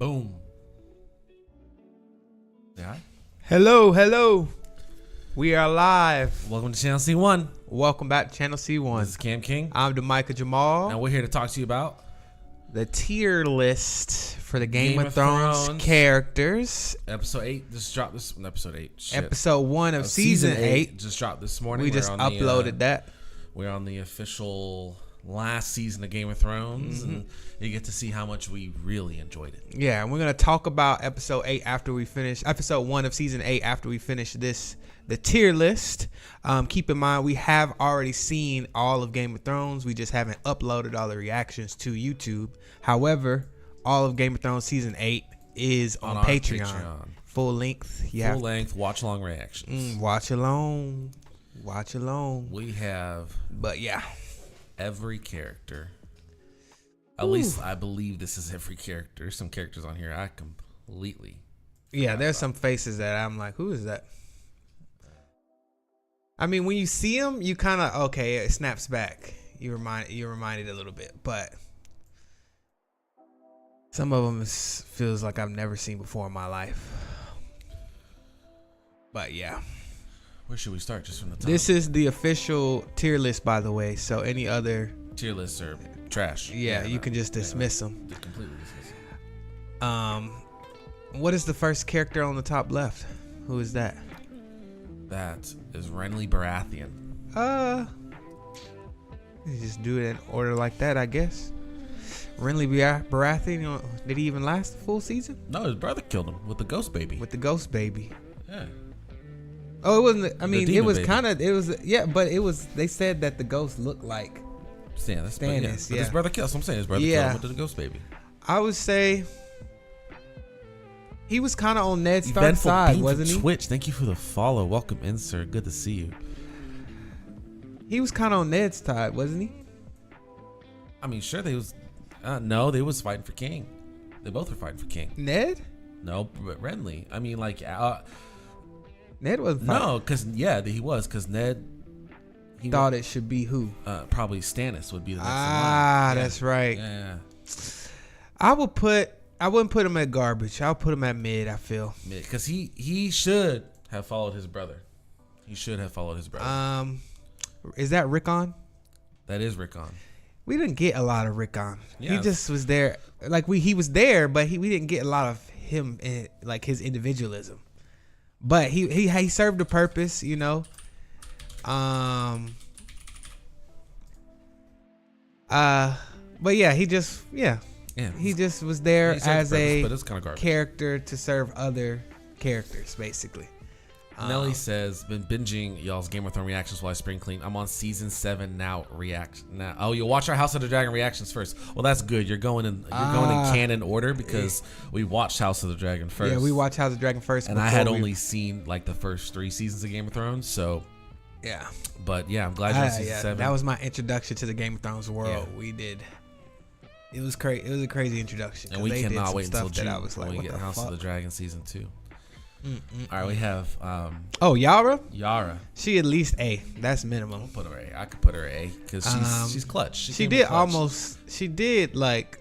Boom. Yeah. Hello. We are live. Welcome to Channel C1. Welcome back to Channel C1. This is Cam King. I'm Demika Jamal. And we're here to talk to you about the tier list for the Game of Thrones characters. Episode 8 just dropped this. Episode 8. Shit. Episode 1 of season 8 just dropped this morning. We just uploaded that. We're on the official last season of Game of Thrones, and you get to see how much we really enjoyed it. Yeah, and we're gonna talk about episode 8 after we finish episode 1 of season 8 after we finish the tier list. Keep in mind we have already seen all of Game of Thrones. We just haven't uploaded all the reactions to YouTube. However, all of Game of Thrones season 8 is on Patreon. Full length. Full length watch along reactions. Watch along. We have, but yeah, every character. At least I believe this is every character. There's some characters on here I completely. Yeah, there's some faces that I'm like, who is that? I mean, when you see them, you kind of okay. It snaps back. You're reminded a little bit, but some of them feels like I've never seen before in my life. But yeah. Where should we start? Just from the top. This is the official tier list, by the way. So any other tier lists are trash. Yeah, you can just dismiss them. Just completely dismiss them. What is the first character on the top left? Who is that? That is Renly Baratheon. You just do it in order like that, I guess. Renly Baratheon, did he even last the full season? No, his brother killed him with the ghost baby. Yeah. Oh, it wasn't. I mean, it was kind of. It was. Yeah, but it was. They said that the ghost looked like Stannis. But his brother killed. So I'm saying his brother killed him with the ghost baby. I would say he was kind of on Ned Stark's side, wasn't he? Twitch, thank you for the follow. Welcome in, sir. Good to see you. He was kind of on Ned's side, wasn't he? I mean, sure, they was. No, they was fighting for King. They both were fighting for King. Ned? No, but Renly. I mean, like. Ned wasn't fighting. No, because he was, because Ned. He thought it should be who? Probably Stannis would be the next in line. That's right. Yeah. I wouldn't put him at garbage. I'll put him at mid, I feel. Mid, because he should have followed his brother. Is that Rickon? That is Rickon. We didn't get a lot of Rickon. Yeah. He just was there. Like he was there, but we didn't get a lot of him in, like, his individualism. But he served a purpose, you know. But yeah, he just was there as a character to serve other characters, basically. Nelly says, been binging y'all's Game of Thrones reactions while I spring clean. I'm on season 7 now. Oh, you'll watch our House of the Dragon reactions first. Well, that's good. You're going in canon order because we watched House of the Dragon first. Yeah, we watched House of the Dragon first. And I had only seen like the first 3 seasons of Game of Thrones, so yeah. But yeah, I'm glad you're on season 7. That was my introduction to the Game of Thrones world. Yeah. We did. It was crazy. It was a crazy introduction. And we cannot wait until June when we get House of the Dragon season 2. All right, we have Yara. She at least A. That's minimum. I'll put her A. I could put her A because she's clutch. She did like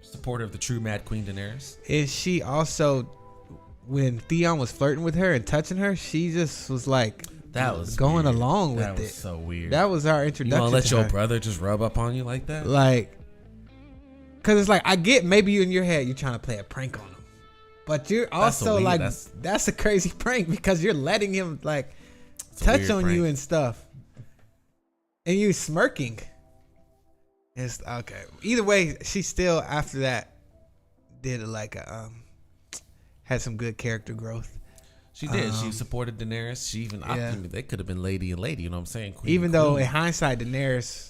supporter of the true Mad Queen Daenerys. And she also, when Theon was flirting with her and touching her, she just was like going along with it. That was so weird. That was our introduction. You want to let your brother just rub up on you like that? Like, because it's like, I get maybe you in your head you're trying to play a prank on him. But you're also like, that's a crazy prank because you're letting him like touch on you and stuff. And you smirking. It's okay. Either way, she still after that did had some good character growth. She did. She supported Daenerys. She even they could have been lady and lady, you know what I'm saying? Queen though in hindsight Daenerys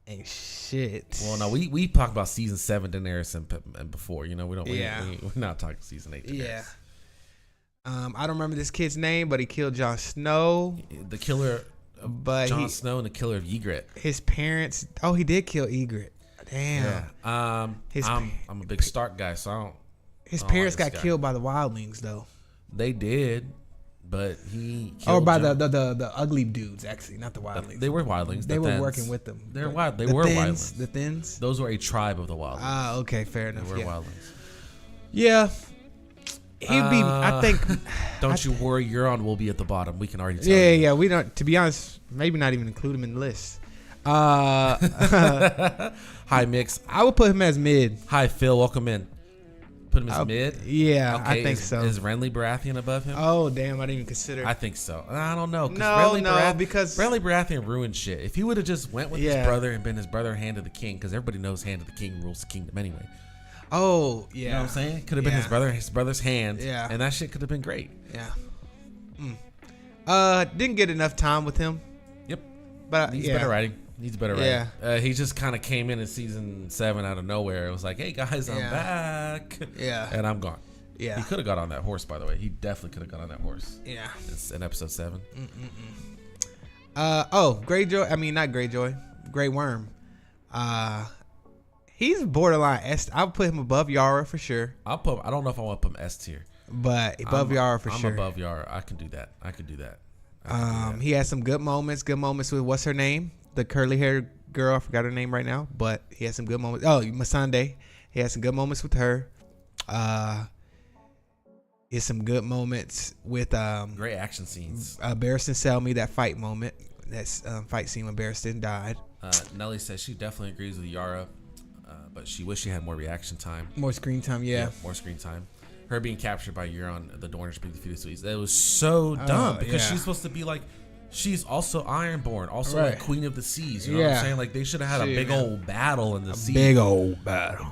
ain't shit. Well, no, we talked about season 7 Daenerys and before, you know, we're not talking season 8 Daenerys. Yeah. I don't remember this kid's name, but he killed Jon Snow. The killer of Jon Snow and the killer of Ygritte. His parents. Oh, he did kill Ygritte. Damn. Yeah. I'm a big Stark guy, so I don't. His parents got killed by the wildlings, though. They did. But he killed the ugly dudes, actually, not the wildlings. They were wildlings. They were working with them. They were wildlings. The Thins? Those were a tribe of the wildlings. Ah, okay, fair enough. They were wildlings. Yeah. He'd be. I think. Don't you worry, Euron will be at the bottom. We can already tell. Yeah. We don't. To be honest, maybe not even include him in the list. Hi, Mix. I would put him as mid. Hi, Phil. Welcome in. Put him as mid? Yeah, okay, I think so. Is Renly Baratheon above him? Oh, damn. I didn't even consider. I think so. I don't know. Because Renly Baratheon ruined shit. If he would have just went with his brother and been his brother Hand of the King, because everybody knows Hand of the King rules the kingdom anyway. Oh, yeah. You know what I'm saying? Could have been his brother's hand. Yeah. And that shit could have been great. Yeah. Didn't get enough time with him. Yep. But Needs better writing. Yeah. He just kind of came in season 7 out of nowhere. It was like, hey guys, I'm back. Yeah. And I'm gone. Yeah. He could have got on that horse, by the way. He definitely could have got on that horse. Yeah. It's in episode 7. Greyjoy. I mean, not Greyjoy. Grey Worm. He's borderline S. I'll put him above Yara for sure. I don't know if I want to put him S tier. But above Yara for sure. I'm above Yara. I can do that. He had some good moments. Good moments with what's her name? The curly haired girl. I forgot her name right now. But he had some good moments. Oh, Missandei. He had some good moments with her. He had some good moments with great action scenes. Barristan Selmy, that fight moment. That's fight scene when Barristan died. Nelly says she definitely agrees with Yara, but she wished she had more reaction time. More screen time, yeah. More screen time. Her being captured by Euron, the Dornish being defeated Swedes. That was so dumb because she's supposed to be like, she's also Ironborn, also like Queen of the Seas. You know what I'm saying? Like they should have had a big old battle in the sea. Big old battle.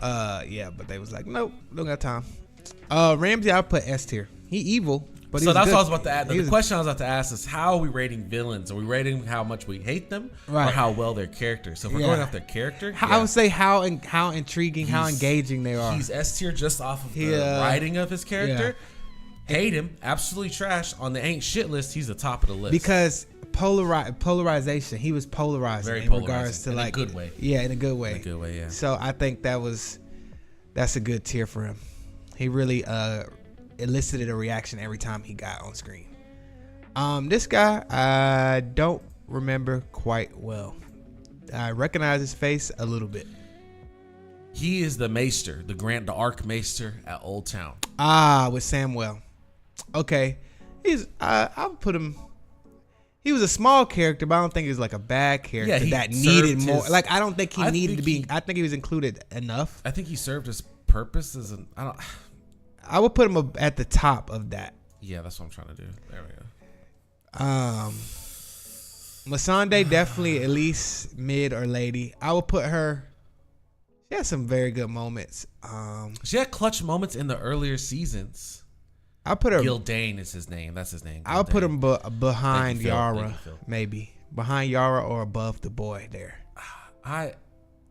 Yeah, but they was like, nope, don't got time. Ramsay, I put S tier. He evil. But so that's what I was about to add. The question I was about to ask is, how are we rating villains? Are we rating how much we hate them, or how well their character? So if we're going off their character, I would say how intriguing, how engaging they are. He's S tier just off of the writing of his character. Yeah. Hate him, absolutely trash. On the ain't shit list, he's the top of the list because polarization. He was polarizing in regards to, like, a good way. Yeah, in a good way. In a good way, yeah. So I think that's a good tier for him. He really elicited a reaction every time he got on screen. This guy I don't remember quite well. I recognize his face a little bit. He is the Maester, the Arc Maester at Old Town. With Samwell. Okay, I'll put him. He was a small character, but I don't think he was like a bad character that needed more. Like I don't think he needed to be. I think he was included enough. I think he served his purpose as an. I would put him at the top of that. Yeah, that's what I'm trying to do. There we go. Missandei definitely at least mid or lady. I would put her. She had some very good moments. She had clutch moments in the earlier seasons. I put her. Gildane is his name. That's his name. I'll put him behind Yara, maybe behind Yara or above the boy there. I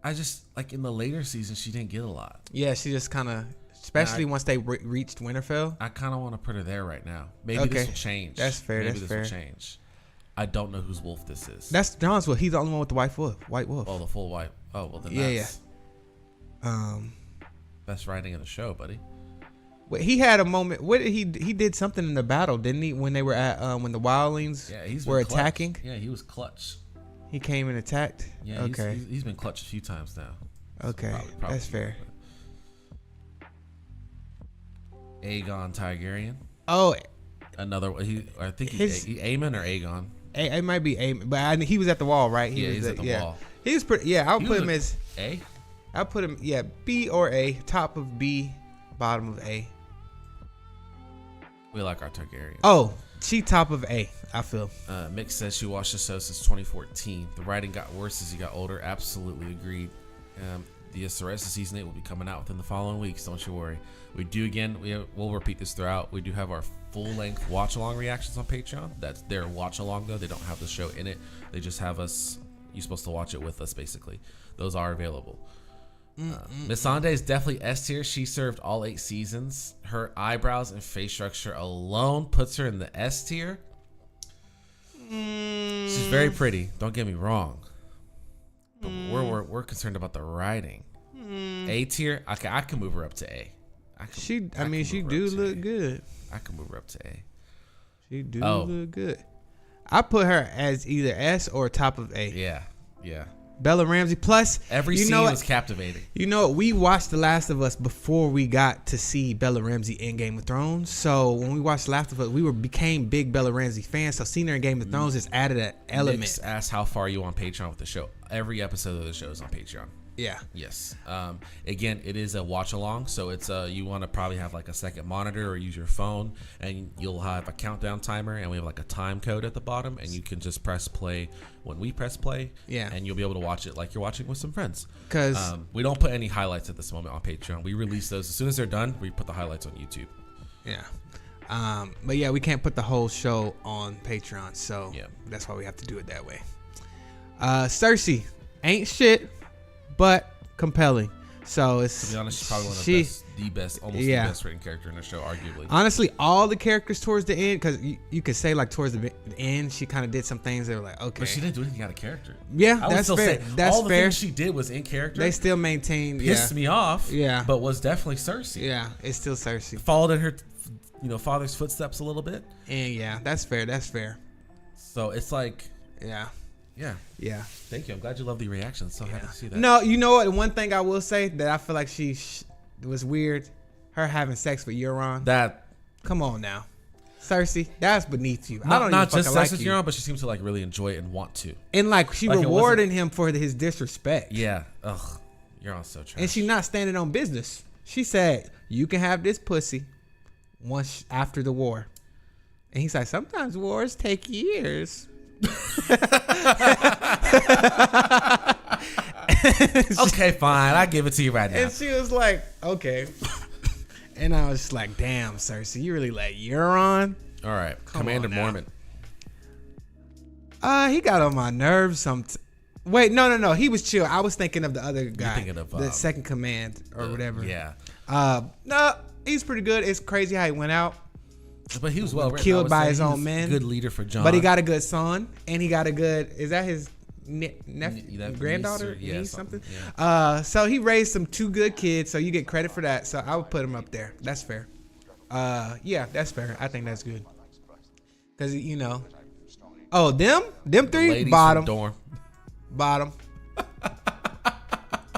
just like in the later seasons she didn't get a lot. Yeah, she just kind of. Especially once they reached Winterfell. I kind of want to put her there right now. Maybe this will change. That's fair. Maybe this will change. I don't know whose wolf this is. That's John's wolf. He's the only one with the white wolf. Oh, the full white. Oh, well then that's... best writing in the show, buddy. Wait, he had a moment. What did he did something in the battle, didn't he? When they were at when the wildlings were attacking. Yeah, he was clutch. He came and attacked. Yeah, okay. He's been clutch a few times now. Okay, probably that's fair. Aegon Targaryen. Oh, another. I think he's Aemon or Aegon. It might be Aemon, but he was at the wall, right? He's at the wall. He was pretty. Yeah, I'll put him as A. I'll put him B or A, top of B, bottom of A. We like our Targaryen. Oh, she top of A. I feel. Mick says she watched the show since 2014. The writing got worse as he got older. Absolutely agreed. The rest of season 8 will be coming out within the following weeks. Don't you worry. We do again. We'll repeat this throughout. We do have our full-length watch-along reactions on Patreon. That's their watch-along though. They don't have the show in it. They just have us. You're supposed to watch it with us, basically. Those are available. Missandei is definitely S tier. She served all 8 seasons. Her eyebrows and face structure alone puts her in the S tier. She's very pretty. Don't get me wrong. But we're concerned about the writing. A tier. Okay, I can move her up to A. She do look good. I can move her up to A. She do look good. I put her as either S or top of A. Yeah. Bella Ramsey. Plus, every scene was captivating. You know, we watched The Last of Us before we got to see Bella Ramsey in Game of Thrones. So when we watched The Last of Us, we became big Bella Ramsey fans. So seeing her in Game of Thrones just added an element. Nick's asked how far are you on Patreon with the show. Every episode of the show is on Patreon. Yeah. Yes. Again, it is a watch along, so it's you want to probably have like a second monitor or use your phone, and you'll have a countdown timer, and we have like a time code at the bottom, and you can just press play when we press play. Yeah. And you'll be able to watch it like you're watching with some friends. Because we don't put any highlights at this moment on Patreon. We release those as soon as they're done. We put the highlights on YouTube. Yeah. But yeah, we can't put the whole show on Patreon, so yeah, that's why we have to do it that way. Cersei ain't shit, but compelling. So it's, to be honest, she's probably one of the best, almost the best written character in the show, arguably. Honestly, all the characters towards the end, because you could say like towards the end, she kind of did some things that were like, okay, but she didn't do anything out of character. Yeah, that's fair. That's all the fair. things she did was in character. They still maintained. Pissed me off. Yeah, but was definitely Cersei. Yeah, it's still Cersei. Followed in her, father's footsteps a little bit. And yeah, that's fair. That's fair. So it's like, yeah. Yeah. Thank you. I'm glad you love the reaction. So happy to see that. No, you know what? One thing I will say that I feel like she was weird. Her having sex with Euron. That. Come on now, Cersei. That's beneath you. Not just sex with Euron, but she seems to like really enjoy it and want to. And like she rewarding him for his disrespect. Yeah. Ugh. Euron's so trash. And she not standing on business. She said, "You can have this pussy once after the war." And he's like, "Sometimes wars take years." Okay, fine. I give it to you right now. And she was like, "Okay." And I was just like, "Damn, Cersei, you really let Euron?" All right, Commander Mormont. He got on my nerves. Wait, no. He was chill. I was thinking of the other guy. You're thinking of the second command or whatever. Yeah. No, he's pretty good. It's crazy how he went out. But he was well killed by his own men. Good leader for Jon. But he got a good son, and he got a good. Is that his nephew, granddaughter, niece, something? Yeah. So he raised two good kids. So you get credit for that. So I would put him up there. That's fair. Yeah, that's fair. I think that's good. Cause them three bottom.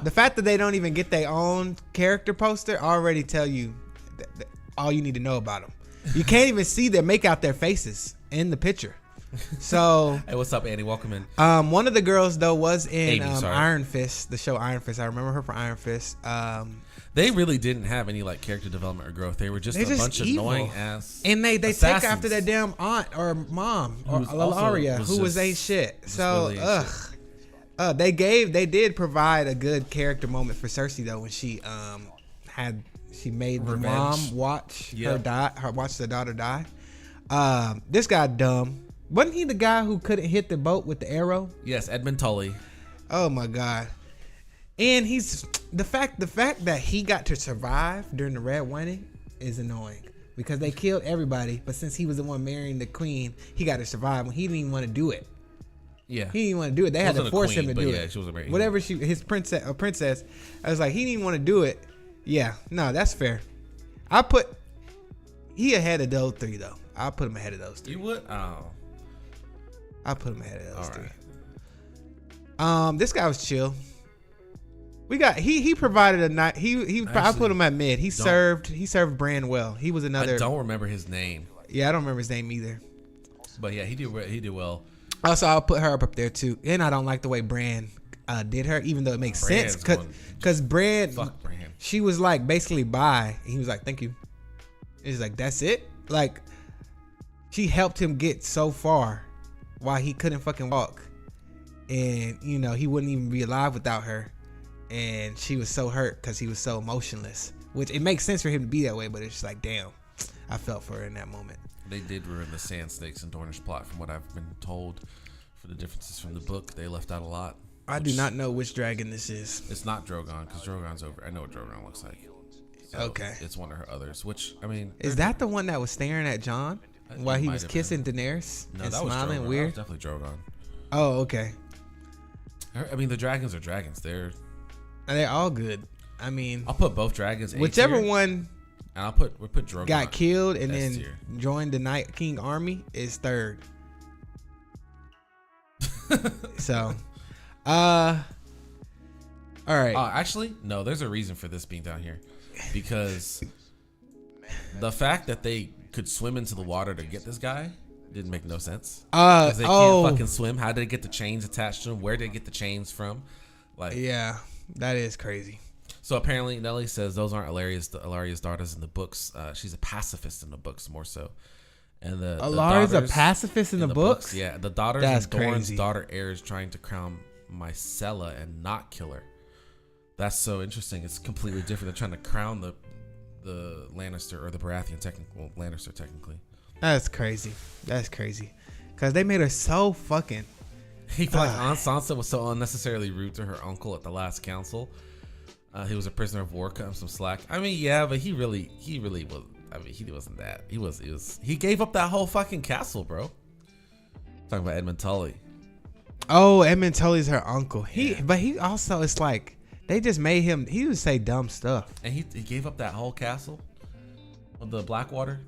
The fact that they don't even get their own character poster already tell you all you need to know about them. You can't even see make out their faces in the picture. So hey, what's up, Annie? Welcome in. One of the girls though was in Iron Fist, the show Iron Fist. I remember her from Iron Fist. They really didn't have any like character development or growth. They were just a bunch of annoying ass. And they take after their damn aunt or mom or Alaria, who ain't shit. So really they did provide a good character moment for Cersei though when she made the mom watch her the daughter die. This guy dumb. Wasn't he the guy who couldn't hit the boat with the arrow? Yes, Edmund Tully. Oh my god. And he's the fact that he got to survive during the Red Wedding is annoying because they killed everybody, but since he was the one marrying the queen, he got to survive when he didn't even want to do it. Yeah, he didn't want to do it. They had to force him to do it. She wasn't married. Whatever his princess. I was like, he didn't even want to do it. Yeah, no, that's fair. He ahead of those three though. I'll put him ahead of those three. You would? Oh. I'll put him ahead of those three. This guy was chill. He provided a night. I put him at mid. He served Bran well. He was another. I don't remember his name. Yeah, I don't remember his name either. But yeah, he did well. Also, I'll put her up there too. And I don't like the way Bran did her, even though it makes sense. Because Bran, fuck Bran. She was like basically bye. And he was like, thank you. He's like, that's it? Like, she helped him get so far while he couldn't fucking walk. And, he wouldn't even be alive without her. And she was so hurt because he was so emotionless. Which, it makes sense for him to be that way, but it's just like, damn. I felt for her in that moment. They did ruin the Sand Snakes and Dornish plot from what I've been told. For the differences from the book, they left out a lot. I do not know which dragon this is. It's not Drogon, because Drogon's over. I know what Drogon looks like. So okay. It's one of her others, which, I mean... Is that the one that was staring at Jon while he was kissing Daenerys and smiling weird? That was definitely Drogon. Oh, okay. I mean, the dragons are dragons. They're all good. I mean... I'll put both dragons whichever one... And we'll put Drogon. Got killed and then joined the Night King army is third. So... All right. Actually, no. There's a reason for this being down here, because the fact that they could swim into the water to get this guy didn't make no sense. Because they can't fucking swim. How did they get the chains attached to them? Where did they get the chains from? Like, yeah, that is crazy. So apparently, Nelly says those aren't Ilaria's daughters in the books. She's a pacifist in the books more so. And Ilaria's a pacifist in the books? Yeah, the daughters and Doran's daughter heir is trying to crown Myrcella and not kill her. That's so interesting. It's completely different. They're trying to crown the Lannister or the Baratheon Lannister technically. That's crazy. That's crazy. Because they made her so fucking. He felt like Aunt Sansa was so unnecessarily rude to her uncle at the last council. He was a prisoner of war, cut him some slack. I mean, yeah, but he really was. I mean, he wasn't that. He gave up that whole fucking castle, bro. Talking about Edmund Tully. Oh, Edmund Tully's her uncle. But he also, it's like they just made him. He would say dumb stuff. And he gave up that whole castle of the Blackwater.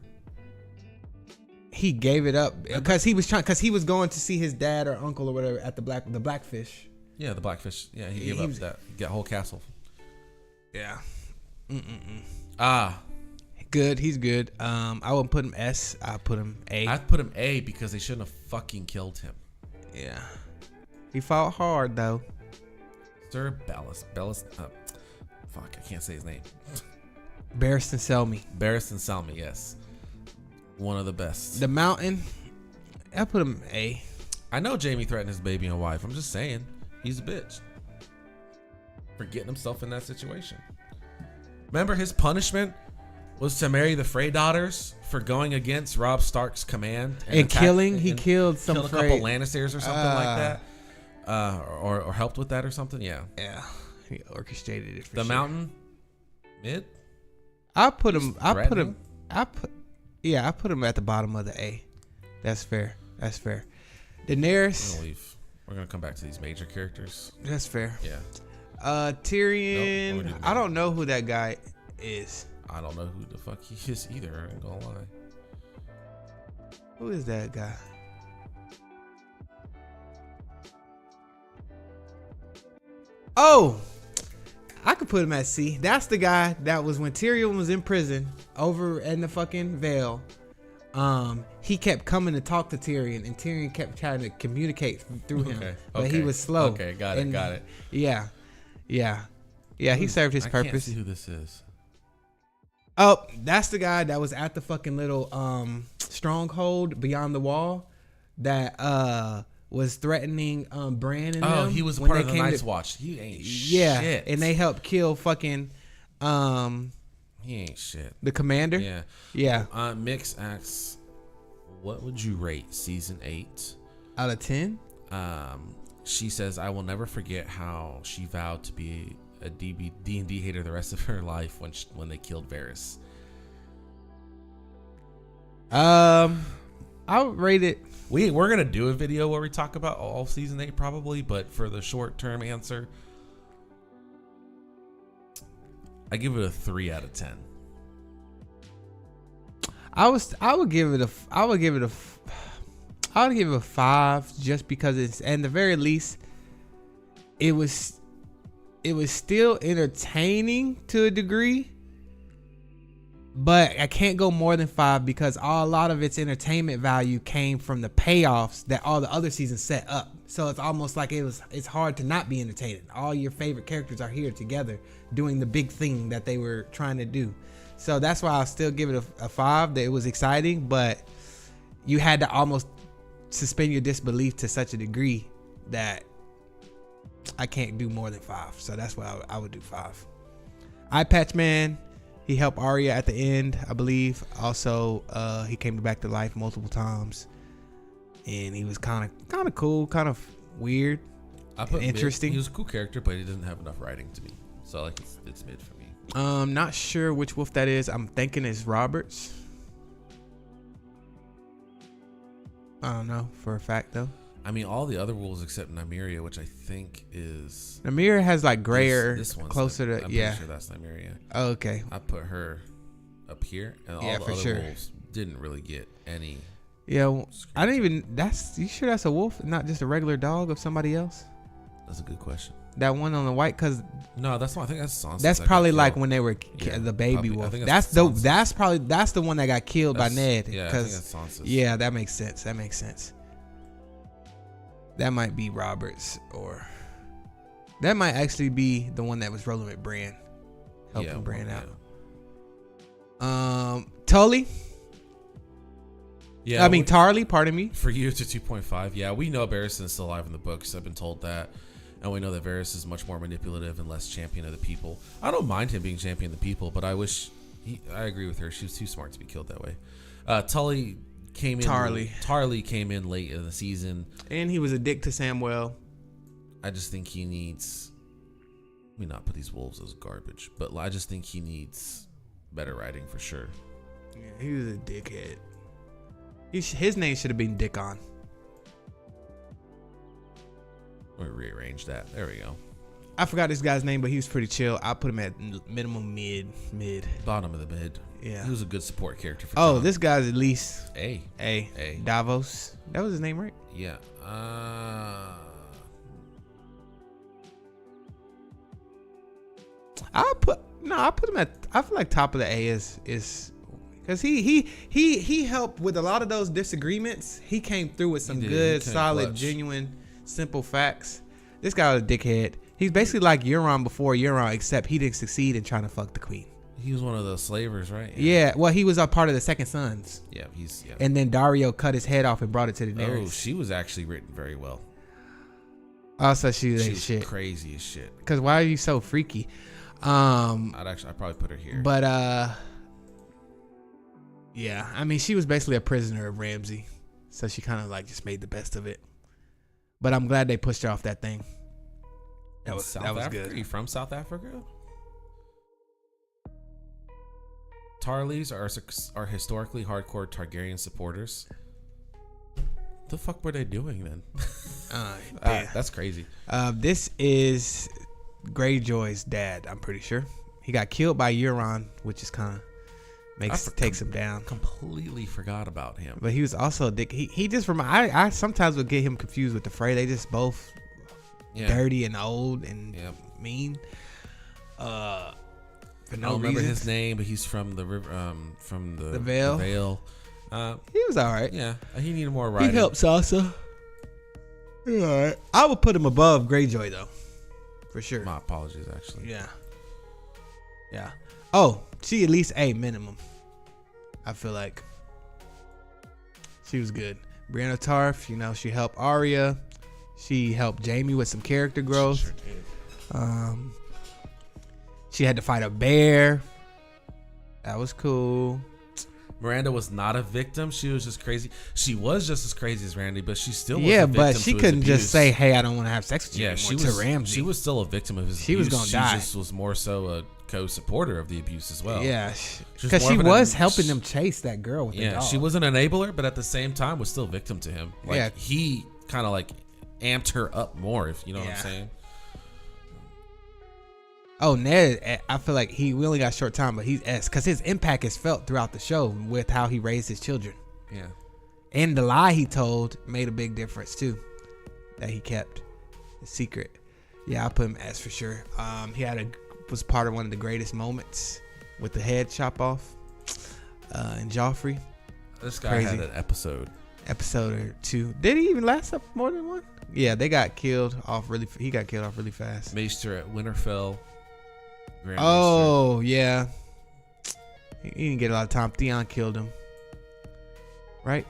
He gave it up because he was going to see his dad or uncle or whatever at the Blackfish. Yeah, the Blackfish. Yeah, he gave up that whole castle. Yeah. Good. He's good. I wouldn't put him S. I put him A. I'd put him A because they shouldn't have fucking killed him. Yeah. He fought hard though. Sir Bellis. Fuck, I can't say his name. Barristan Selmy, yes. One of the best. The Mountain. I put him A. I know Jaime threatened his baby and wife. I'm just saying, he's a bitch for getting himself in that situation. Remember, his punishment was to marry the Frey daughters for going against Robb Stark's command and killing. He killed some a couple Lannisters or something like that, or helped with that or something. Yeah. He orchestrated it. The Mountain, mid. I put him at the bottom of the A. That's fair. Daenerys. We're gonna come back to these major characters. That's fair. Yeah. Tyrion. I don't know who that guy is. I don't know who the fuck he is either. I ain't gonna lie. Who is that guy? Oh, I could put him at C. That's the guy that was when Tyrion was in prison over in the fucking Vale. He kept coming to talk to Tyrion, and Tyrion kept trying to communicate through him, but he was slow. Okay, got it. Yeah. He served his purpose. I can't see who this is. Oh, that's the guy that was at the fucking little stronghold beyond the wall that was threatening Bran and them. Oh, he was part of the Night's Watch. He ain't shit. And they helped kill fucking he ain't shit. The commander? Yeah. Mix asks, what would you rate season 8 out of 10? She says, I will never forget how she vowed to be a D&D hater the rest of her life when they killed Varys. I would rate it. We're gonna do a video where we talk about all season 8 probably, but for the short term answer, I give it a 3 out of 10. I would give it a 5 just because it's, at the very least, it was still entertaining to a degree, but I can't go more than 5 because a lot of its entertainment value came from the payoffs that all the other seasons set up. So it's almost like it's hard to not be entertaining. All your favorite characters are here together doing the big thing that they were trying to do. So that's why I'll still give it a 5, that it was exciting, but you had to almost suspend your disbelief to such a degree that I can't do more than 5. So that's why I would do 5. Eye Patch Man, he helped Arya at the end, I believe. Also, he came back to life multiple times, and he was kind of cool, kind of weird, interesting. He was a cool character, but he doesn't have enough writing to me, so like it's mid for me. Not sure which wolf that is. I'm thinking it's Roberts. I don't know for a fact though. I mean, all the other wolves except Nymeria, which I think is Nymeria has like grayer, this one's closer to I'm pretty sure that's Nymeria. Oh, okay. I put her up here, and all the other wolves didn't really get any. Yeah, I didn't even. You sure that's a wolf, not just a regular dog of somebody else? That's a good question. That one on the white, cause no, that's not. I think that's Sansa. That's probably like when they were the baby wolf. That's the one that got killed by Ned. Yeah, I think that's Sansa. Yeah, that makes sense. That might be Roberts, or that might actually be the one that was rolling with Bran, helping Bran out. Tully. Yeah, Tarly. Pardon me. For you, it's a 2.5. Yeah, we know Barristan is still alive in the books. I've been told that. And we know that Varys is much more manipulative and less champion of the people. I don't mind him being champion of the people, but I agree with her. She was too smart to be killed that way. Tarly came in late in the season. And he was a dick to Samwell. I just think he needs... Let me not put these wolves as garbage, but I just think he needs better writing for sure. Yeah, he was a dickhead. His name should have been Dickon. Let me rearrange that. There we go. I forgot this guy's name, but he was pretty chill. I put him at minimum mid. Bottom of the mid. Yeah. He was a good support character for John. This guy's at least A. Davos. That was his name, right? Yeah. I put him at, I feel like top of the A is because he helped with a lot of those disagreements. He came through with some good, solid, genuine, simple facts. This guy was a dickhead. He's basically like Euron before Euron, except he didn't succeed in trying to fuck the queen. He was one of the slavers, right? Yeah. Well, he was a part of the Second Sons. Yeah, And then Dario cut his head off and brought it to Daenerys. Oh, she was actually written very well. Also, she was shit. Crazy as shit. Because why are you so freaky? I'd probably put her here. But yeah, I mean, she was basically a prisoner of Ramsay, so she kind of like just made the best of it. But I'm glad they pushed her off that thing. That was good. Are you from South Africa? Tarlys are historically hardcore Targaryen supporters. What the fuck were they doing then? That's crazy. This is Greyjoy's dad, I'm pretty sure. He got killed by Euron, which is kind of takes him down. Completely forgot about him. But he was also a dick. He just I sometimes would get him confused with the Frey. They just both dirty and old and mean. For no I don't remember reasons. his name, but he's from the river, from the Vale. The Vale. He was all right. Yeah, he needed more writing. He helped Sansa. He all right. I would put him above Greyjoy though, for sure. My apologies, actually. Yeah. Oh, she at least A minimum. I feel like she was good. Brienne Tarth, she helped Arya. She helped Jaime with some character growth. She sure did. She had to fight a bear. That was cool. Miranda was not a victim. She was just crazy. She was just as crazy as Randy, but she still was a victim but she couldn't just say, "Hey, I don't want to have sex with you." Yeah, she was still a victim of his abuse. She was gonna die. She just was more so a co-supporter of the abuse as well. Yeah, because she was helping them chase that girl with the dog. She was an enabler, but at the same time was still victim to him. Like he kind of like amped her up more, if you know what I'm saying. Oh, Ned, I feel like we only got short time, but he's S because his impact is felt throughout the show with how he raised his children. Yeah. And the lie he told made a big difference too, that he kept the secret. Yeah, I put him S for sure. He was part of one of the greatest moments with the head chop off in Joffrey. This guy had an episode or two. Did he even last up more than one? Yeah, they got killed off really. He got killed off really fast. Maester at Winterfell. Oh yeah, he didn't get a lot of time. Theon killed him, right?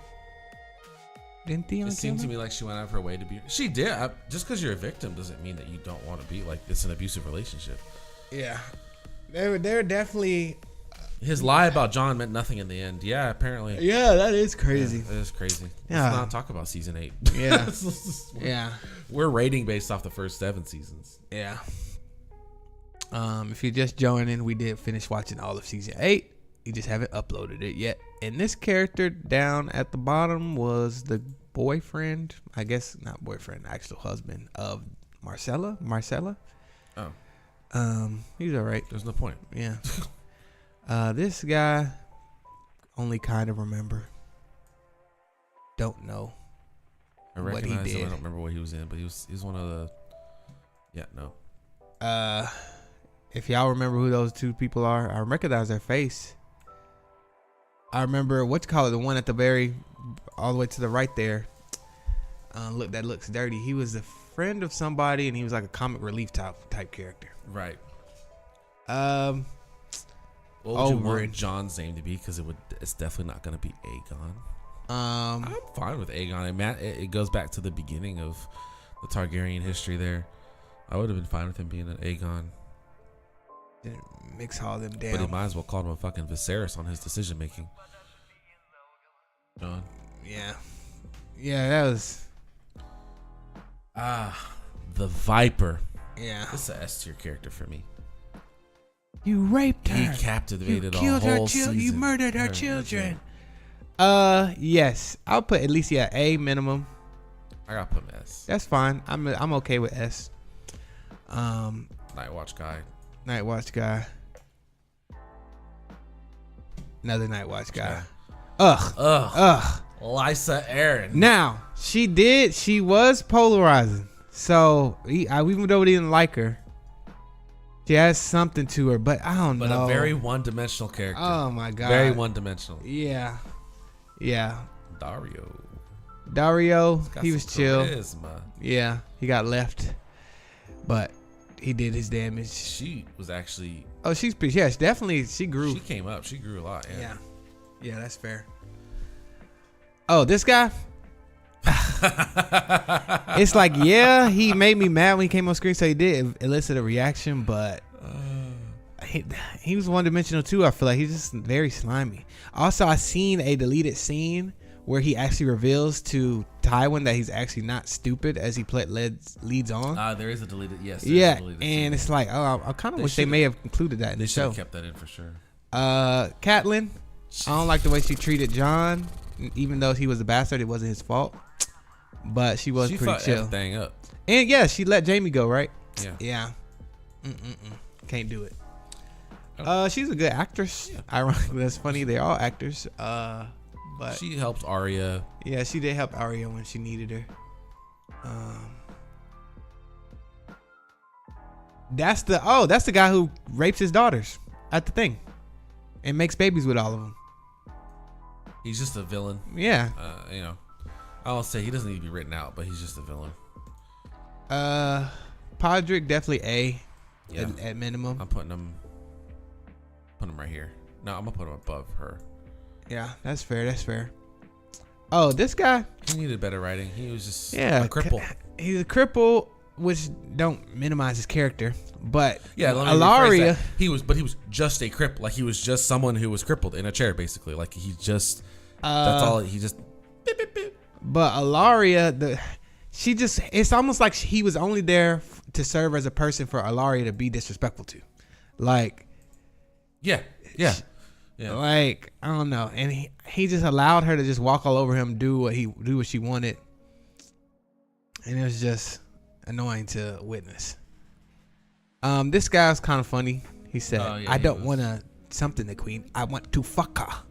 Didn't Theon? It seemed to me like she went out of her way to be. She did. Just because you're a victim doesn't mean that you don't want to be like it's an abusive relationship. Yeah, they're definitely. His lie about Jon meant nothing in the end. Yeah, apparently. Yeah, that is crazy. Yeah, that is crazy. Yeah. Let's not talk about season 8. Yeah. Yeah. We're rating based off the first 7 seasons. Yeah. If you're just joining, we did finish watching all of season 8. You just haven't uploaded it yet. And this character down at the bottom was the boyfriend, I guess not boyfriend, actual husband of Marcella. Oh. He's all right. There's no point. Yeah. This guy, only kind of remember. Don't know. I recognize him. I don't remember what he was in, but he was one of the Yeah, no. If y'all remember who those two people are, I recognize their face. I remember the one at the very, all the way to the right there. Look, that looks dirty. He was a friend of somebody, and he was like a comic relief type character. Right. What would you want John's name to be? Because it's definitely not going to be Aegon. I'm fine with Aegon. It goes back to the beginning of the Targaryen history there. I would have been fine with him being an Aegon. Didn't mix all them down. But he might as well call him a fucking Viserys on his decision making. John. Yeah. Yeah, that was. The Viper. Yeah. This is an S tier character for me. You raped her. He captivated you killed a whole her season. You murdered her children. Yes. I'll put at least A minimum. I gotta put him S. That's fine. I'm okay with S. Night Watch guy. Another Night Watch guy. Yeah. Ugh. Lysa Arryn. Now, she was polarizing. So, even though we didn't like her, she has something to her, but I don't know. But a very one-dimensional character. Oh, my God. Very one-dimensional. Yeah. Dario, he was chill. Charisma. Yeah, he got left, but he did his damage. She was actually. Oh, she's definitely. She grew. She came up. She grew a lot. Yeah, that's fair. Oh, this guy. It's like, yeah, he made me mad when he came on screen, so he did elicit a reaction, but he was one-dimensional too. I feel like he's just very slimy. Also, I seen a deleted scene where he actually reveals to Tywin that he's actually not stupid as he leads on. There is a deleted, yes. Yeah, and it's like, I kind of wish they may have included that in the show. They should have kept that in for sure. Catelyn, I don't like the way she treated Jon, even though he was a bastard. It wasn't his fault, but she was pretty chill. Everything up. And yeah, she let Jaime go, right? Yeah. Can't do it. She's a good actress. Yeah. Ironically, that's funny. They're all actors. But she helped Arya. Yeah, she did help Arya when she needed her. That's the guy who rapes his daughters at the thing and makes babies with all of them. He's just a villain. Yeah. I won't say he doesn't need to be written out, but he's just a villain. Podrick definitely A. Yeah. At minimum. I'm putting him right here. No, I'm gonna put him above her. Yeah, that's fair. Oh, this guy. He needed better writing. He was just a cripple. He's a cripple, which don't minimize his character. But Alaria, he was just a cripple. Like he was just someone who was crippled in a chair, basically. Like he just that's all. He just. Beep, beep, beep. But Alaria, it's almost like he was only there to serve as a person for Alaria to be disrespectful to, like. Yeah. Like, I don't know, and he just allowed her to just walk all over him, do what she wanted, and it was just annoying to witness. This guy was kind of funny. He said, "I don't want to something the queen. I want to fuck her.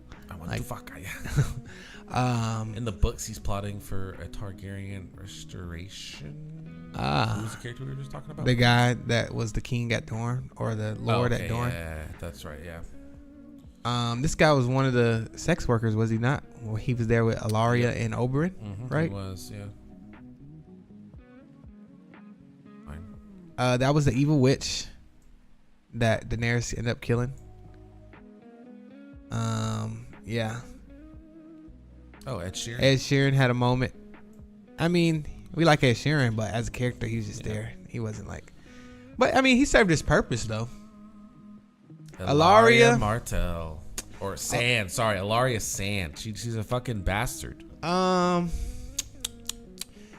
Yeah. In the books, he's plotting for a Targaryen restoration. Who's the character we were just talking about? The guy that was the king at Dorne, or the lord at Dorne. Yeah, that's right. Yeah. This guy was one of the sex workers, was he not? Well, he was there with Alaria and Oberyn, right? He was, yeah. Fine. That was the evil witch that Daenerys ended up killing. Yeah. Oh, Ed Sheeran. Ed Sheeran had a moment. I mean, we like Ed Sheeran, but as a character, he was just there. He wasn't like. But I mean, he served his purpose though. Alaria Martell or Sand. Sorry, Alaria Sand. She's a fucking bastard.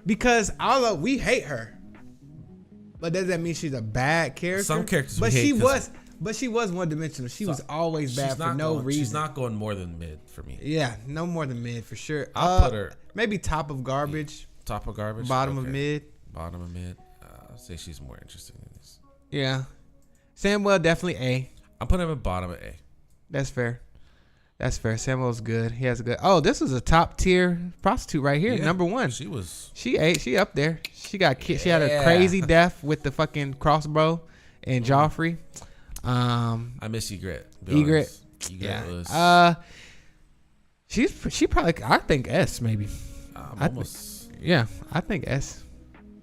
Because we hate her, but does that mean she's a bad character? Some characters, but she was one dimensional. She was always bad for no reason. She's not going more than mid for me. Yeah, no more than mid for sure. I'll put her maybe top of garbage. Top of garbage. Bottom of mid. Bottom of mid. I'll say she's more interesting than this. Yeah, Samwell definitely A. I'm putting him at bottom of A. That's fair. That's fair. Samuel's good. He has a good. Oh, this was a top tier prostitute right here. Yeah, Number 1. She up there. She got She had a crazy death with the fucking crossbow and Joffrey. I miss Ygritte. Ygritte. Yeah. She probably. I think S maybe. I think S.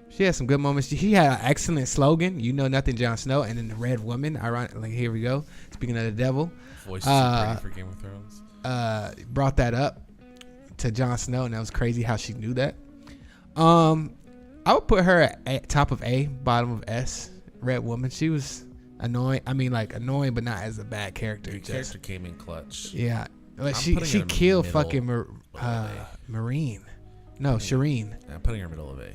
She had some good moments. She had an excellent slogan. You know nothing, Jon Snow, and then the Red Woman. Like here we go. Speaking of the devil, voice for Game of Thrones. Brought that up to Jon Snow, and that was crazy how she knew that. I would put her at top of A, bottom of S. Red Woman. She was annoying. I mean, like annoying, but not as a bad character. The character came in clutch. Yeah, like she killed fucking Marine. No, Shireen. Yeah, I'm putting her middle of A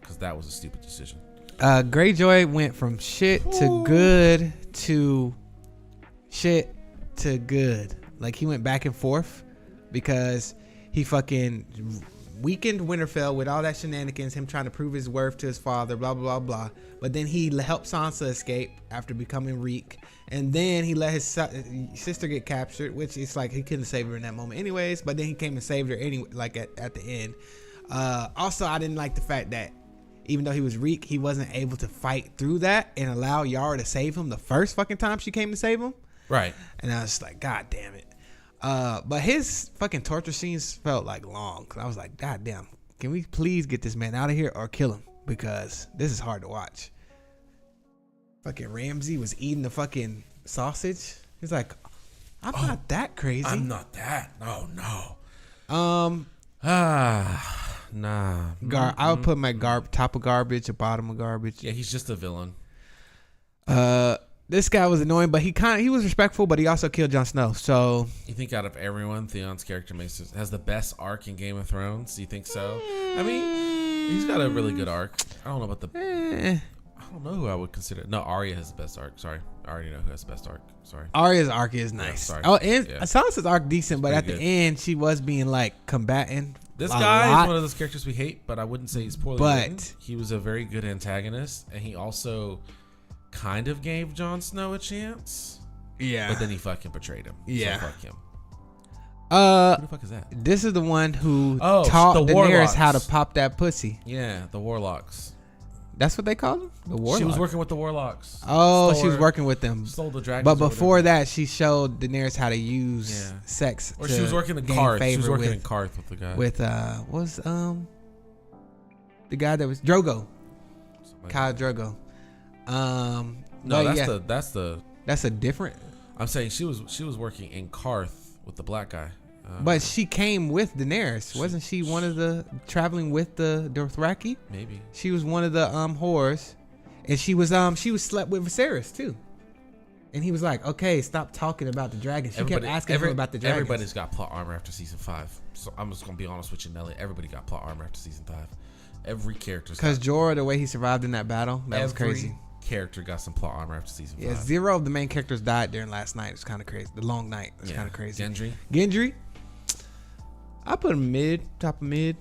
because that was a stupid decision. Greyjoy went from shit to good to shit to good. Like he went back and forth because he fucking weakened Winterfell with all that shenanigans, him trying to prove his worth to his father, blah, blah, blah, blah. But then he helped Sansa escape after becoming Reek. And then he let his sister get captured, which is like he couldn't save her in that moment anyways. But then he came and saved her anyway, like at the end. Also, I didn't like the fact that even though he was Reek, he wasn't able to fight through that and allow Yara to save him the first fucking time she came to save him. Right. And I was just like, God damn it. But his fucking torture scenes felt like long. I was like, God damn, can we please get this man out of here or kill him? Because this is hard to watch. Fucking Ramsay was eating the fucking sausage. He's like, I'm not that crazy. I'm not that. No. Nah. I would put my top of garbage or bottom of garbage. Yeah, he's just a villain. This guy was annoying, but he was respectful, but he also killed Jon Snow. So you think out of everyone, Theon's character has the best arc in Game of Thrones? Do you think so? I mean, he's got a really good arc. I don't know about I don't know who I would consider. No, Arya has the best arc. Sorry, I already know who has the best arc. Sorry. Arya's arc is nice. Yeah, sorry. Oh, and Sansa's arc decent, but at the end she was being like combatant. This guy is one of those characters we hate, but I wouldn't say he's poorly written. He was a very good antagonist, and he also kind of gave Jon Snow a chance. Yeah. But then he fucking betrayed him. Yeah. So fuck him. Who the fuck is that? This is the one who taught Daenerys how to pop that pussy. Yeah, the Warlocks. That's what they call them? The Warlocks. She was working with the Warlocks. Oh, she was working with them. Stole the dragons. But before that, she showed Daenerys how to use sex. Or she was working in Karth. She was working in Karth with the guy. With what's the guy that was Drogo. Khal Drogo. No, that's a different. I'm saying she was working in Karth with the black guy. But she came with Daenerys, wasn't she? One of the traveling with the Dothraki. Maybe she was one of the whores, and she was slept with Viserys too. And he was like, "Okay, stop talking about the dragons." She kept asking him about the dragons. Everybody's got plot armor after season 5. So I'm just gonna be honest with you, Nelly. Everybody got plot armor after season 5. Every character. Because Jorah, the way he survived in that battle, that was crazy. Character got some plot armor after season 5. Yeah, 0 of the main characters died during last night. It's kind of crazy. The long night. It's kind of crazy. Gendry. I put him mid, top of mid.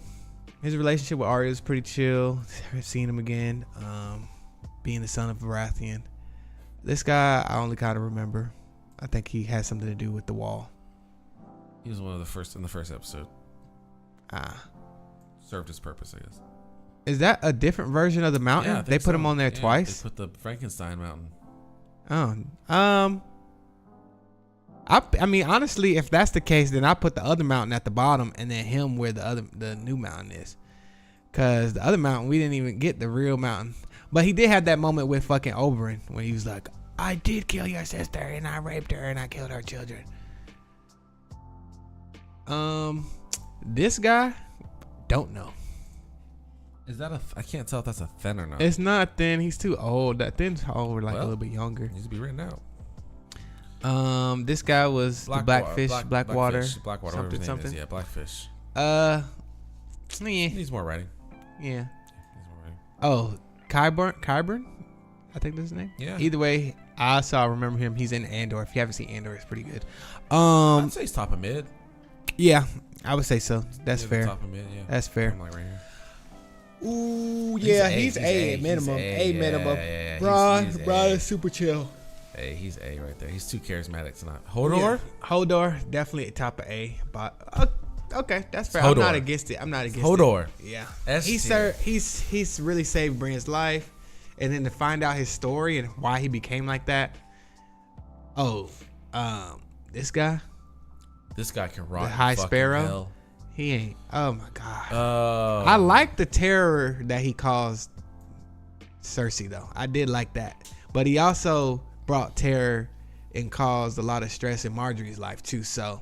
His relationship with Arya is pretty chill. I've seen him again. Being the son of Baratheon. This guy, I only kind of remember. I think he had something to do with the wall. He was one of the first in the first episode. Served his purpose, I guess. Is that a different version of the mountain? Yeah, they put him on there twice. They put the Frankenstein mountain. Oh, I mean, honestly, if that's the case, then I put the other mountain at the bottom and then him where the new mountain is. Cause the other mountain, we didn't even get the real mountain. But he did have that moment with fucking Oberyn when he was like, "I did kill your sister and I raped her and I killed her children." This guy, don't know. Is that I can't tell if that's a thin or not. It's not thin. He's too old. That thin's old, like a little bit younger. Needs to be written out. This guy was Blackwater. Something. Yeah, Blackfish. Yeah. Needs more writing. Yeah. Oh, Qyburn? I think that's his name. Yeah. Either way, I remember him. He's in Andor. If you haven't seen Andor, it's pretty good. I'd say he's top of mid. Yeah, I would say so. That's fair. Top of mid, yeah. That's fair. I'm like right here. Ooh, yeah, he's A minimum. A minimum. Bro, that's super chill. Hey, he's A right there. He's too charismatic tonight. Hodor? Yeah. Hodor, definitely top of A. But okay, that's fair. Hodor. I'm not against it. Hodor. Yeah. S He's really saved Brien's life. And then to find out his story and why he became like that. Oh, this guy can rock the High Sparrow. hell. He ain't. Oh my god. I like the terror that he caused Cersei though. I did like that, but he also brought terror and caused a lot of stress in Marjorie's life too. So,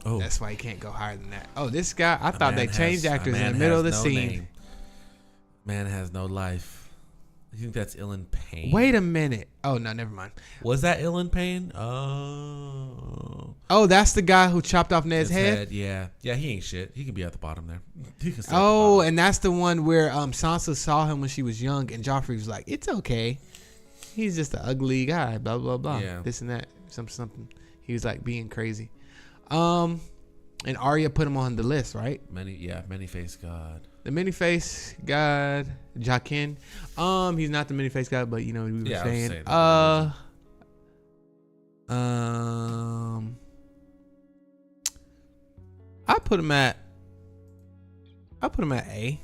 that's why he can't go higher than that. Oh, this guy. I thought they changed actors in the middle of the scene. Name. Man has no life. You think that's Ilan Payne? Wait a minute. Oh no, never mind. Was that Ilan Payne? Oh, that's the guy who chopped off Ned's head. Yeah, he ain't shit. He can be at the bottom there. And that's the one where Sansa saw him when she was young, and Joffrey was like, "It's okay. He's just an ugly guy." Blah blah blah. Yeah. This and that. Something. He was like being crazy. And Arya put him on the list, right? Many-faced god. The many-faced god, Jaqen. He's not the many-faced god, but you know what we were saying. I put him at A.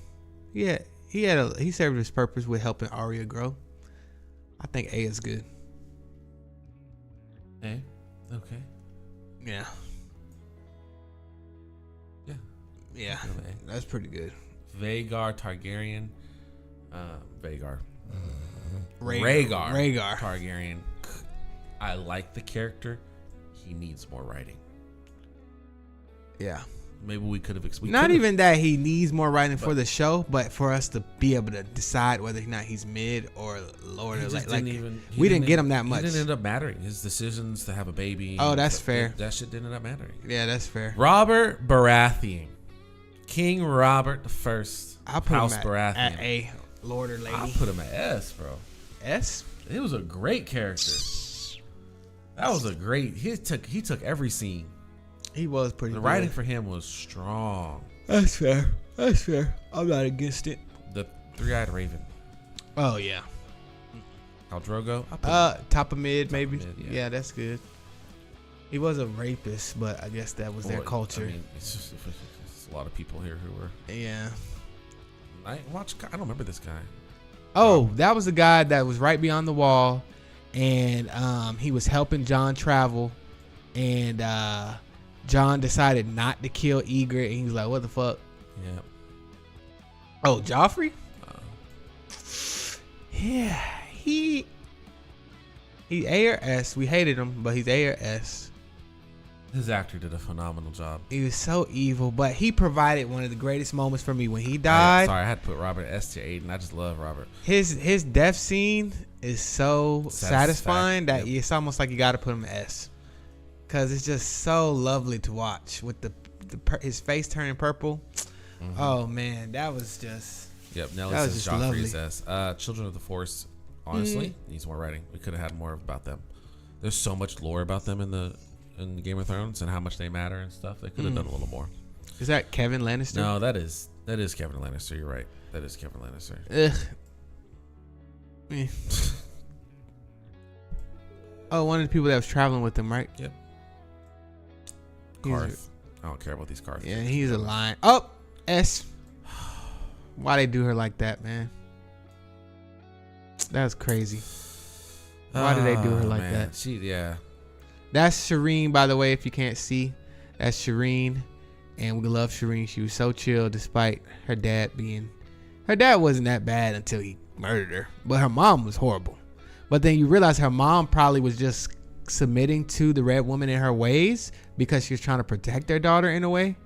Yeah, he served his purpose with helping Arya grow. I think A is good. A, okay. Yeah. Yeah, that's pretty good. Vhagar Targaryen. Rhaegar Targaryen. I like the character. He needs more writing. Yeah. Maybe we could have explained. Not even that he needs more writing for the show, but for us to be able to decide whether or not he's mid or lower. We didn't get him that much. It didn't end up mattering. His decisions to have a baby. Oh, that's fair. That shit didn't end up mattering. Yeah, that's fair. Robert Baratheon. King Robert the First. I put House him Baratheon. at A. Lord or lady. I put him at S, bro. S? It was a great character. That was a great. He took every scene. He was pretty The good. writing for him was strong. That's fair. I'm not against it. The Three-Eyed Raven. Oh, yeah. Khal Drogo. Top of mid, maybe. Mid, yeah, that's good. He was a rapist, but I guess that was their culture. I mean, it's a lot of people here who were. Yeah. I don't remember this guy. Oh, that was the guy that was right beyond the wall, and he was helping Jon travel, and Jon decided not to kill Ygritte, and he was like, "What the fuck?" Yeah. Oh, Joffrey. Yeah, he A or S. We hated him, but he's A or S. His actor did a phenomenal job. He was so evil, but he provided one of the greatest moments for me when he died. I had to put Robert S to Aiden. I just love Robert. His death scene is so satisfying that it's almost like you got to put him S, because it's just so lovely to watch with his face turning purple. Mm-hmm. Oh man, that was just. Yep, Nelly says Joffrey's S. Children of the Force, honestly, needs more writing. We could have had more about them. There's so much lore about them in Game of Thrones and how much they matter and stuff. They could have done a little more. Is that Kevin Lannister? No, that is Kevin Lannister. You're right. That is Kevin Lannister. Oh, one of the people that was traveling with them, right? Yep. Karth. I don't care about these Karth. Yeah, he's a lion. Oh, S. Why they do her like that, man? That's crazy. Why did they do her like that? Yeah. That's Shireen, by the way, if you can't see. That's Shireen. And we love Shireen. She was so chill despite her dad being... Her dad wasn't that bad until he murdered her. But her mom was horrible. But then you realize her mom probably was just submitting to the red woman in her ways because she was trying to protect their daughter in a way.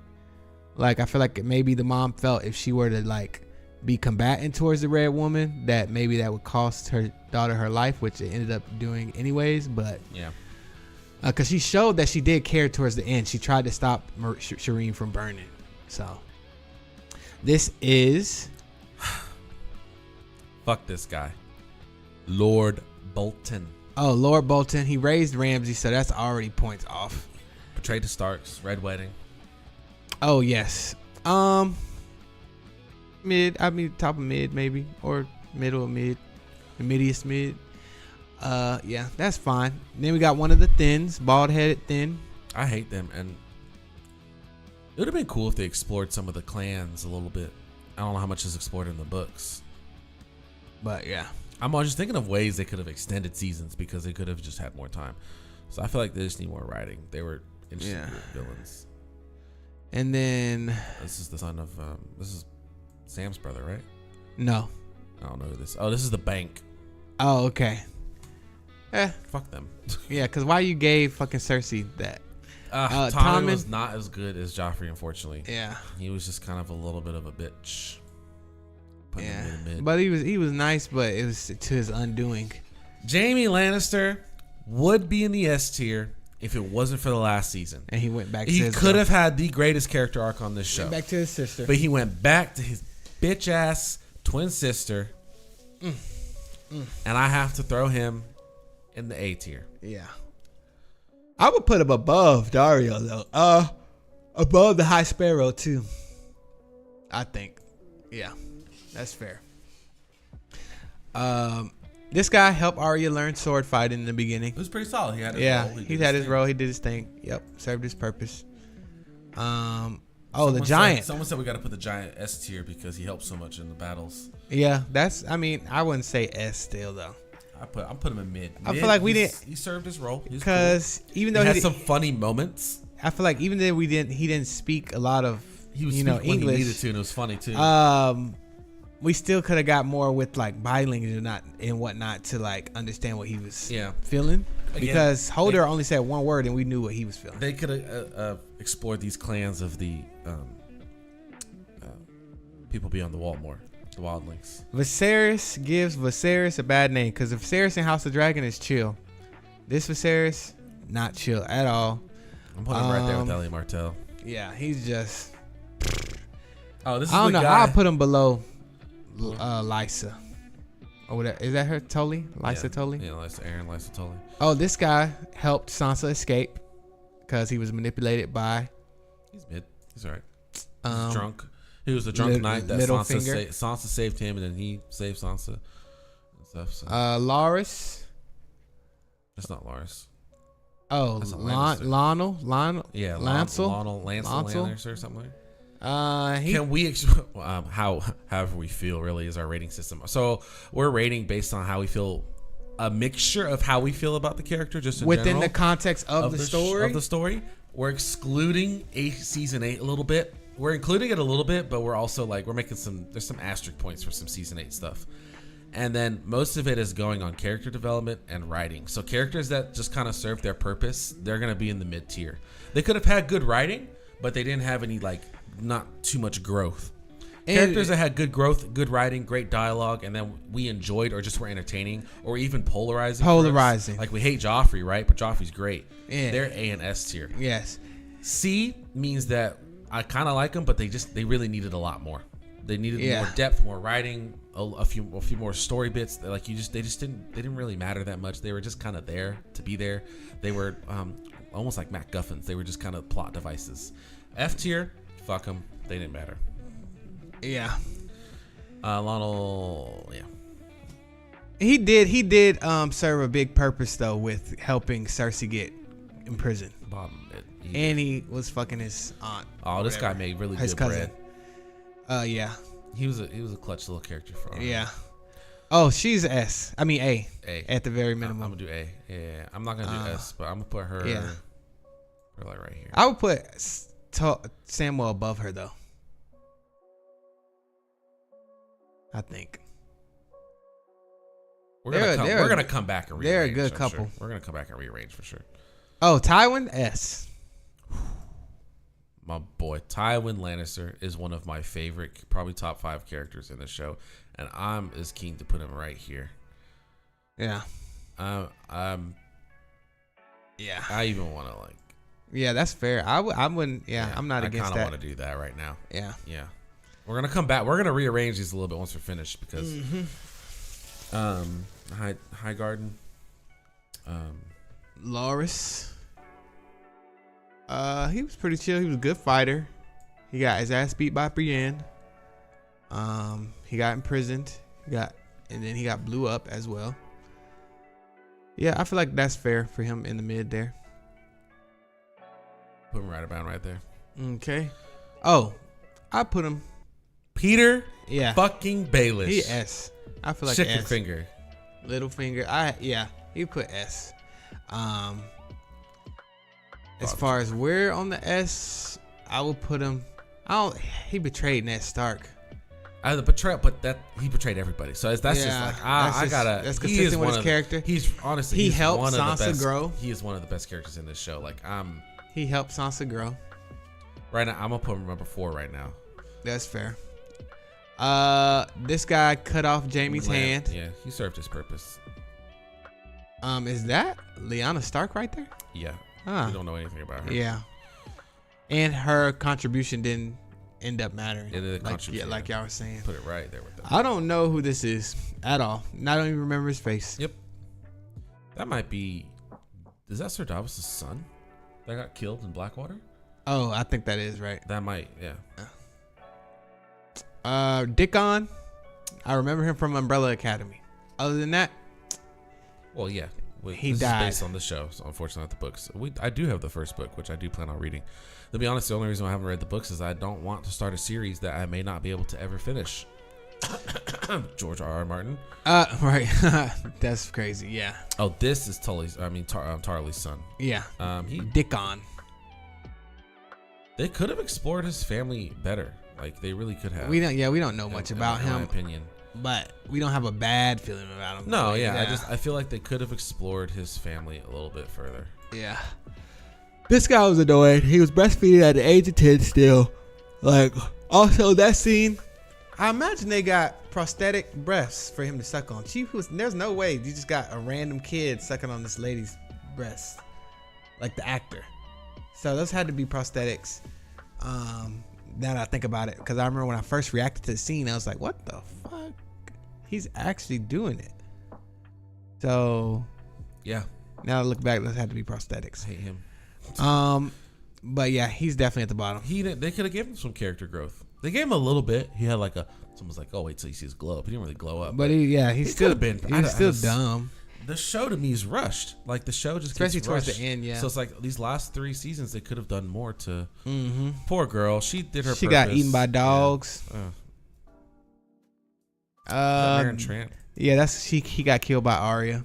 Like, I feel like maybe the mom felt if she were to, like, be combatant towards the red woman, that maybe that would cost her daughter her life, which it ended up doing anyways. But... yeah. Because she showed that she did care towards the end. She tried to stop Shireen from burning. So, this is... Fuck this guy. Lord Bolton. Oh, Lord Bolton. He raised Ramsay, so that's already points off. Betrayed the Starks. Red Wedding. Oh, yes. Mid. I mean, top of mid, maybe. Or middle of mid. The midiest mid. Yeah, that's fine. Then we got one of the Thins, bald-headed Thin. I hate them, and it would have been cool if they explored some of the clans a little bit. I don't know how much is explored in the books, but yeah, I'm just thinking of ways they could have extended seasons because they could have just had more time. So I feel like they just need more writing. They were interesting villains. And then this is the son of this is Sam's brother, right? No, I don't know who this. Oh, this is the bank. Oh, okay. Fuck them. Yeah, because why you gave fucking Cersei that? Tommen was not as good as Joffrey, unfortunately. Yeah, he was just kind of a little bit of a bitch. Yeah, but he was nice, but it was to his undoing. Jaime Lannister would be in the S tier if it wasn't for the last season. And he went back to He could have had the greatest character arc on this show. Went back to his sister. But he went back to his bitch ass twin sister. And I have to throw him in the A tier. Yeah. I would put him above Dario though. Above the High Sparrow too. I think. Yeah. That's fair. This guy helped Arya learn sword fighting in the beginning. It was pretty solid. He had his role. He had his role. He did his thing. Yep. Served his purpose. The giant. Someone said we got to put the giant S tier because he helped so much in the battles. Yeah, I wouldn't say S still though. I'm putting him in mid. I feel like we didn't. He served his role because cool. Even though he had some funny moments. I feel like even though he didn't speak a lot of English. When he needed to, and it was funny too. We still could have got more with like bilingual and whatnot to like understand what he was feeling. Because Holder only said one word and we knew what he was feeling. They could have explored these clans of the people beyond the wall more. The wildlings. Viserys gives Viserys a bad name because Viserys in House of Dragon is chill. This Viserys, not chill at all. I'm putting him right there with Ellie Martell. Yeah, he's just. Oh, this is I don't the know. guy. I'll put him below Lysa. Or whatever. Is that her? Tully? Lysa Tully? Yeah, Lysa Tully. Oh, this guy helped Sansa escape because he was manipulated by. He's mid. He's all right. He's drunk. He was the drunk knight that Sansa saved him, and then he saved Sansa and stuff. So. Loras. That's not Loras. Oh, Lionel. Yeah, Lancel Lannister or something like that. Can we however we feel really is our rating system. So we're rating based on how we feel, a mixture of how we feel about the character, just in within general, the context of the story. We're excluding season 8 a little bit. We're including it a little bit, but we're also like we're making there's some asterisk points for some season 8 stuff. And then most of it is going on character development and writing. So characters that just kind of serve their purpose, they're going to be in the mid tier. They could have had good writing, but they didn't have any not too much growth. Characters that had good growth, good writing, great dialogue, and then we enjoyed or just were entertaining or even polarizing. Like we hate Joffrey, right? But Joffrey's great. Yeah. They're A and S tier. Yes. C means that I kind of like them, but they really needed a lot more. They needed more depth, more writing, a few more story bits. They didn't really matter that much. They were just kind of there to be there. They were almost like MacGuffins. They were just kind of plot devices. F tier, fuck them. They didn't matter. Yeah. Lionel, yeah. He did serve a big purpose though with helping Cersei get in prison. And he was fucking his aunt. Oh, this guy made really good bread. Yeah. He was a clutch little character for her. Yeah. Oh, she's S. I mean A. At the very minimum. I'm gonna do A. Yeah. I'm not gonna do S, but I'm gonna put her. Yeah. Her right here. I would put Samuel above her though. I think. We're gonna come back and rearrange. They're a good couple. Sure. We're gonna come back and rearrange for sure. Oh, Tywin S. My boy Tywin Lannister is one of my favorite, probably top 5 characters in the show, and I'm as keen to put him right here. Yeah. Yeah. I even want to Yeah, that's fair. I wouldn't. Yeah, I'm not against that. I kind of want to do that right now. Yeah. Yeah. We're gonna come back. We're gonna rearrange these a little bit once we're finished because, High Garden. Loras. He was pretty chill. He was a good fighter. He got his ass beat by Brienne. He got imprisoned. And then he got blew up as well. Yeah, I feel like that's fair for him in the mid there. Put him right about right there. Okay. Oh, I put him. Peter. Yeah. Fucking Baelish. He S. I feel like Check S. your finger. Little finger. He put S. As far as where on the S, I would put him. He betrayed Ned Stark. The betrayal, but he betrayed everybody. So that's just like That's consistent with his character. He's honestly he he's helped one Sansa of the best, grow. He is one of the best characters in this show. Like he helped Sansa grow. Right now, I'm gonna put him number 4 right now. That's fair. This guy cut off Jaime's hand. Yeah, he served his purpose. Is that Lyanna Stark right there? Yeah. Huh. We don't know anything about her. Yeah. And her contribution didn't end up mattering. Like y'all were saying. Put it right there with them. I don't know who this is at all. I don't even remember his face. Yep. That might be. Is that Sir Davos' son that got killed in Blackwater? Oh, I think that is right. That might, yeah. Dickon. I remember him from Umbrella Academy. Other than that, well, yeah. He this died. Is based on the show, so unfortunately not the books. I do have the first book, which I do plan on reading. To be honest, the only reason I haven't read the books is I don't want to start a series that I may not be able to ever finish. George R.R. Martin. Right. That's crazy. Yeah. Oh, this is Tarly's son. Yeah. Dickon. They could have explored his family better. Like they really could have. We don't know much about him. In my opinion. But we don't have a bad feeling about him. No, yeah. I feel like they could have explored his family a little bit further. Yeah. This guy was annoying. He was breastfeeding at the age of 10 still. Like, also that scene, I imagine they got prosthetic breasts for him to suck on. There's no way you just got a random kid sucking on this lady's breast. Like the actor. So those had to be prosthetics. Now that I think about it, because I remember when I first reacted to the scene, I was like, what the fuck? He's actually doing it. So, yeah. Now I look back, those had to be prosthetics. I hate him. But yeah, he's definitely at the bottom. They could have given him some character growth. They gave him a little bit. He had someone's like, oh wait till you see his glow up. He didn't really glow up. But he's still dumb. The show to me is rushed. Like the show just especially gets towards rushed. the end. Yeah. So it's like these last 3 seasons they could have done more to. Mm-hmm. Poor girl. She did her. She purpose. got eaten by dogs. Yeah. Aaron Tramp. Yeah, he got killed by Arya.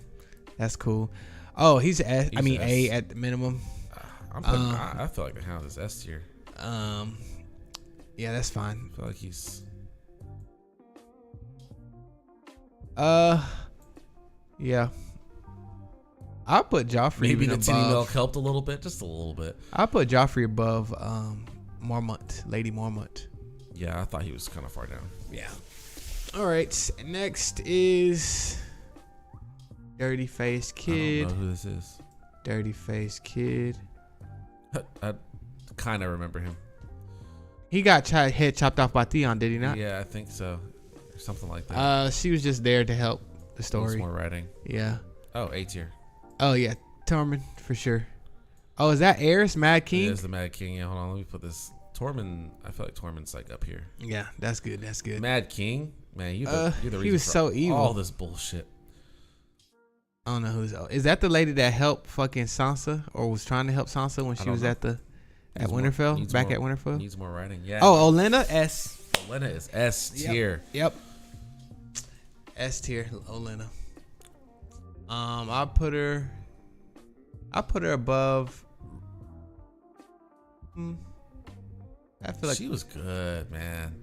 That's cool. Oh, he's S. I mean A at the minimum. I feel like the Hound is S tier. Yeah, that's fine. I feel like he's. Yeah. I'll put Joffrey Maybe the above. titty milk helped a little bit, just a little bit. I'll put Joffrey above Mormont, Lady Mormont. Yeah, I thought he was kind of far down. Yeah. All right. Next is Dirty Faced Kid. I don't know who this is. Dirty Faced Kid. I kind of remember him. He got head chopped off by Theon, did he not? Yeah, I think so. Or something like that. She was just there to help the story. More writing. Yeah. Oh, A tier. Oh yeah, Tormund for sure. Oh, is that Aerys Mad King? It is the Mad King. Yeah, hold on, let me put this. Tormund. I feel like Tormund's like up here. Yeah, that's good. That's good. Mad King, man, you're the reason he was for so evil. All this bullshit. I don't know who's. Is that the lady that helped fucking Sansa, or was trying to help Sansa when she was at Winterfell? At Winterfell. Needs more writing. Yeah. Oh, Olenna S. Olenna is S tier. Yep. S tier, Olenna. I'll put her above. I feel like she was good, man.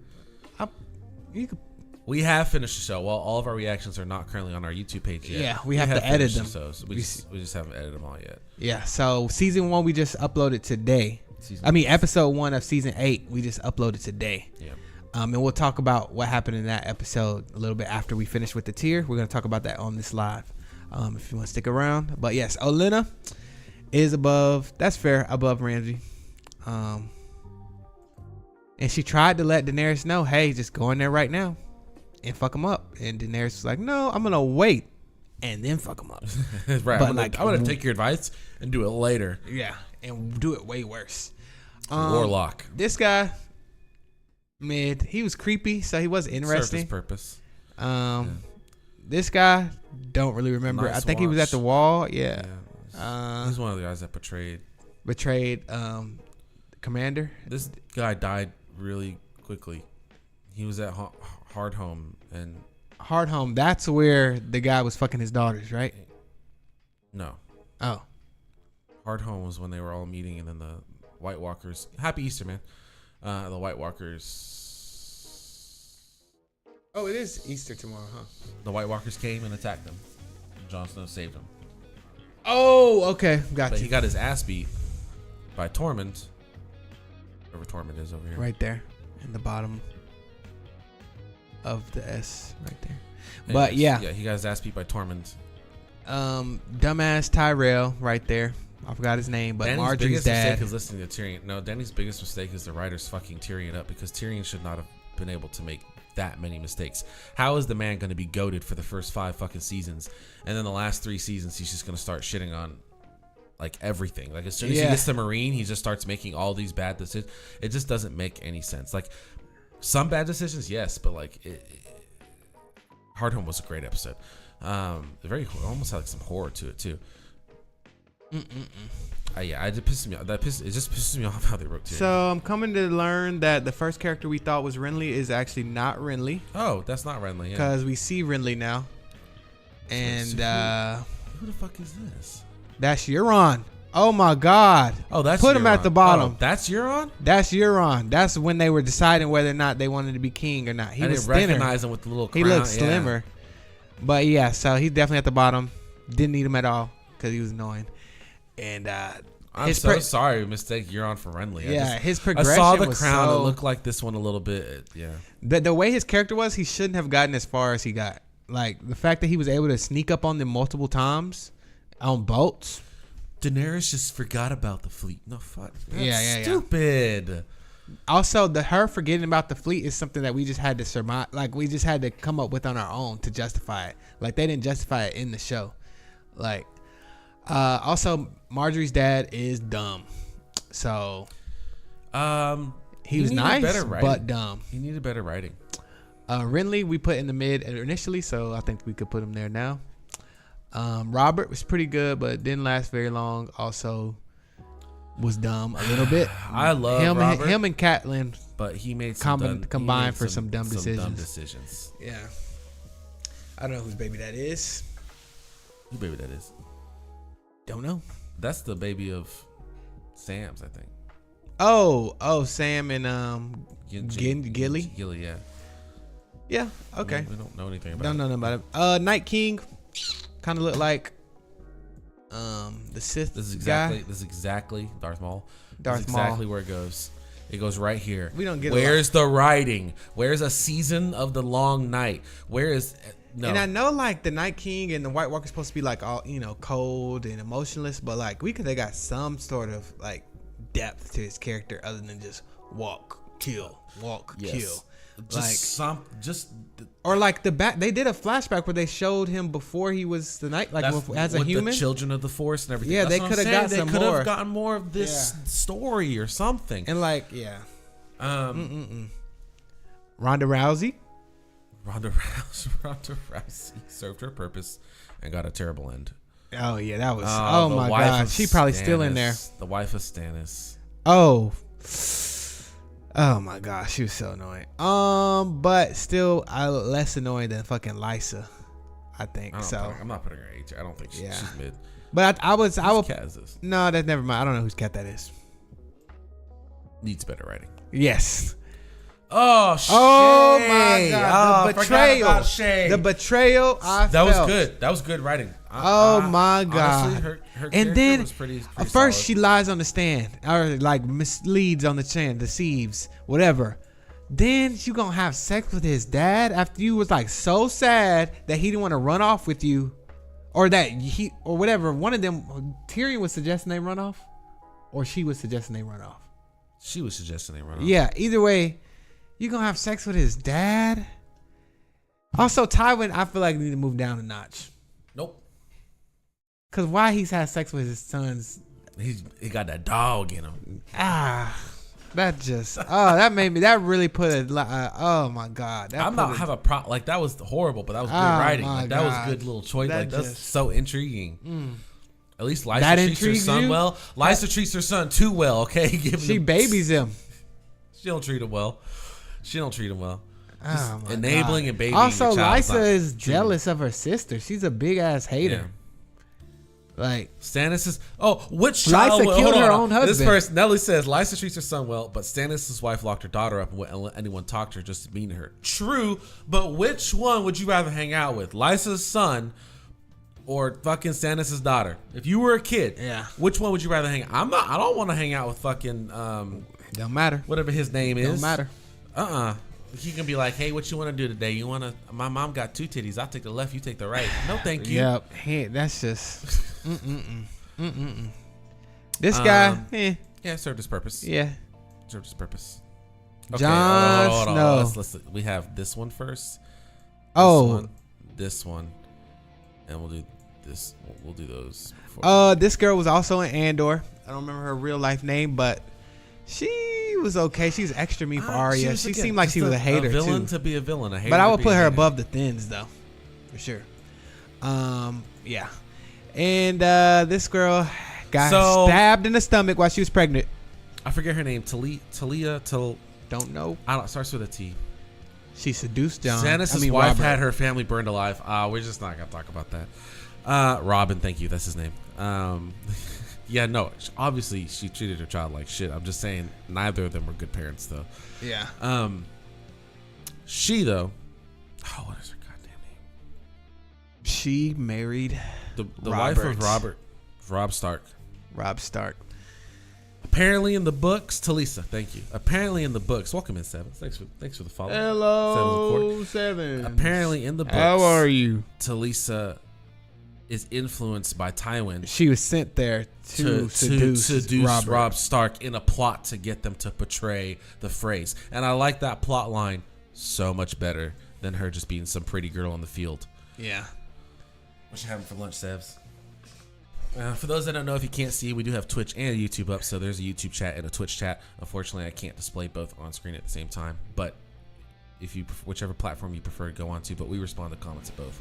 We have finished the show. Well, all of our reactions are not currently on our YouTube page yet. Yeah, we have to edit them. So we just haven't edited them all yet. Yeah. So season 1 we just uploaded today. Episode 1 of season 8 we just uploaded today. Yeah. And we'll talk about what happened in that episode a little bit after we finish with the tier. We're gonna talk about that on this live. If you want to stick around. But yes, Olenna is above. That's fair. Above Ramsay. And she tried to let Daenerys know, hey, just go in there right now and fuck him up. And Daenerys was like, no, I'm gonna wait and then fuck him up. Right. But I'm gonna take your advice and do it later. Yeah, and do it way worse. Warlock. This guy, mid. He was creepy, so he was interesting. Served his purpose. This guy, don't really remember. Nice I think he was at the wall. Yeah. He's one of the guys that betrayed Commander. This guy died really quickly. He was at Hardhome and Hardhome. That's where the guy was fucking his daughters, right? No. Oh. Hardhome was when they were all meeting, and then the White Walkers. Happy Easter, man. The White Walkers. Oh, it is Easter tomorrow, huh? The White Walkers came and attacked them. Jon Snow saved him. Oh, okay, got But you. he got his ass beat by Tormund. Wherever Tormund is over here. Right there, in the bottom of the S, right there. Anyways, But yeah, he got his ass beat by Tormund. Dumbass Tyrell, right there. I forgot his name, but Dany's Marjorie's biggest dad. mistake is listening to Tyrion. No, Dany's biggest mistake is the writers fucking Tyrion up, because Tyrion should not have been able to make that many mistakes. How is the man going to be goated for the first 5 fucking seasons, and then the last 3 seasons he's just going to start shitting on like everything? Like as soon as he gets to Marine, he just starts making all these bad decisions. It just doesn't make any sense. Like some bad decisions, yes, but like Hardhome was a great episode. Very almost had like some horror to it too. Yeah, it pisses me off. It just pisses me off how they wrote Tyrion. So I'm coming to learn that the first character we thought was Renly is actually not Renly. Oh, that's not Renly. Because we see Renly now. And who the fuck is this? That's Euron. Oh my God. Oh, that's Put him Euron. at the bottom. Oh, that's Euron? That's Euron. That's when they were deciding whether or not they wanted to be king or not. He was didn't thinner. recognize him with the little crown. He looked slimmer. But yeah, so he's definitely at the bottom. Didn't need him at all because he was annoying. And I'm so sorry, mistake Euron for Renly. His progression. I saw the was crown. It looked like this one a little bit. Yeah. The way his character was, he shouldn't have gotten as far as he got. Like the fact that he was able to sneak up on them multiple times on boats. Daenerys just forgot about the fleet. No fuck. That's stupid. Yeah. Also, her forgetting about the fleet is something that we just had to surmise. Like we just had to come up with on our own to justify it. Like they didn't justify it in the show. Like. Also, Marjorie's dad is dumb, so he was nice but dumb. He needed better writing. Renly we put in the mid initially, so I think we could put him there now. Robert was pretty good, but didn't last very long. Also, was dumb a little bit. I love Robert, him and Catelyn, but he made combined for some dumb decisions. Yeah, I don't know whose baby that is. Whose baby that is? Don't know. That's the baby of Sam's, I think. Oh, Sam and Gilly. Gilly, yeah. Yeah. Okay. We don't know anything about. Don't know nothing about him. Night King, kind of look like the Sith guy. This is exactly Darth Maul. Darth This is Maul. exactly where it goes. It goes right here. We don't get. Where's the writing? Where's a season of the long night? Where is no? And I know like the Night King and the White Walker's supposed to be like all cold and emotionless, but like they got some sort of like depth to his character other than just walk, kill. Or like they did a flashback where they showed him before he was the night, like as a human. The children of the Force and everything. Yeah, That's they could have got some more. They could have gotten more of this story or something. And like, Ronda Rousey served her purpose and got a terrible end. Oh yeah, that was. Oh my God, she probably still in there. The wife of Stannis. Oh my gosh, she was so annoying. But still, less annoying than fucking Lysa, I think. I'm not putting her age. I don't think she's mid. But I would. Cat is this? No, that's never mind. I don't know whose cat that is. Needs better writing. Yes. Oh shit! Oh my God! The betrayal. The betrayal. That was good. That was good writing. Oh my God! Honestly, her and then was pretty first solid. she lies on the stand or like misleads on the stand, deceives, whatever. Then you gonna have sex with his dad after you was like so sad that he didn't want to run off with you, or that he or whatever. One of them, Tyrion was suggesting they run off, or she was suggesting they run off. She was suggesting they run off. Yeah. Either way, you gonna have sex with his dad. Also, Tywin, I feel like need to move down a notch. Nope. Cause why he's had sex with his sons? He got that dog in him. That just that made me. That really put it. Oh my god! I'm not have a problem. Like that was horrible, but that was good writing. Like that was a good little choice. Like that's so intriguing. At least Lysa treats her son well. Lysa treats her son too well. Okay, she babies him. She don't treat him well. Oh my enabling God. and babying. Also, Lysa is jealous of her sister. She's a big ass hater. Yeah. Like Stannis is which child Lysa killed her own husband. This person Nelly says Lysa treats her son well, but Stannis' wife locked her daughter up and wouldn't let anyone talk to her just to mean to her. True, but which one would you rather hang out with? Lysa's son or fucking Stannis' daughter? If you were a kid, which one would you rather hang out? I don't want to hang out with fucking don't matter. Whatever his name is. Don't matter. He can be like, hey, what you want to do today? You want to? My mom got 2 titties. I'll take the left. You take the right. No, thank you. Yep. Hey, that's just. This guy. Yeah, served his purpose. Yeah. Served his purpose. Okay, Jon Snow. Let's we have this one first. This one, and we'll do this. We'll do those. This girl was also in Andor. I don't remember her real life name, but she was okay. She was extra mean for Arya. She seemed like she was a hater too. A villain to be a villain. A hater but I would put her above the Thins though, for sure. Yeah. And this girl got stabbed in the stomach while she was pregnant. I forget her name. Talia. Don't know. Starts with a T. She seduced Jon. Stannis' wife had her family burned alive. We're just not gonna talk about that. Robin, thank you. That's his name. Yeah, no. Obviously, she treated her child like shit. I'm just saying, neither of them were good parents, though. Yeah. She though. What is her goddamn name? She married the wife of Robb Stark. Robb Stark. Apparently in the books, Talisa. Thank you. Apparently in the books. Welcome in, Seven. Thanks for the follow. Hello, Seven. Apparently in the books. How are you? Talisa is influenced by Tywin. She was sent there to seduce Robb Stark in a plot to get them to portray the phrase. And I like that plot line so much better than her just being some pretty girl on the field. Yeah. What you having for lunch, Sebs? For those that don't know, if you can't see, we do have Twitch and YouTube up. So there's a YouTube chat and a Twitch chat. Unfortunately, I can't display both on screen at the same time. But if you whichever platform you prefer to go on to, but we respond to comments at both.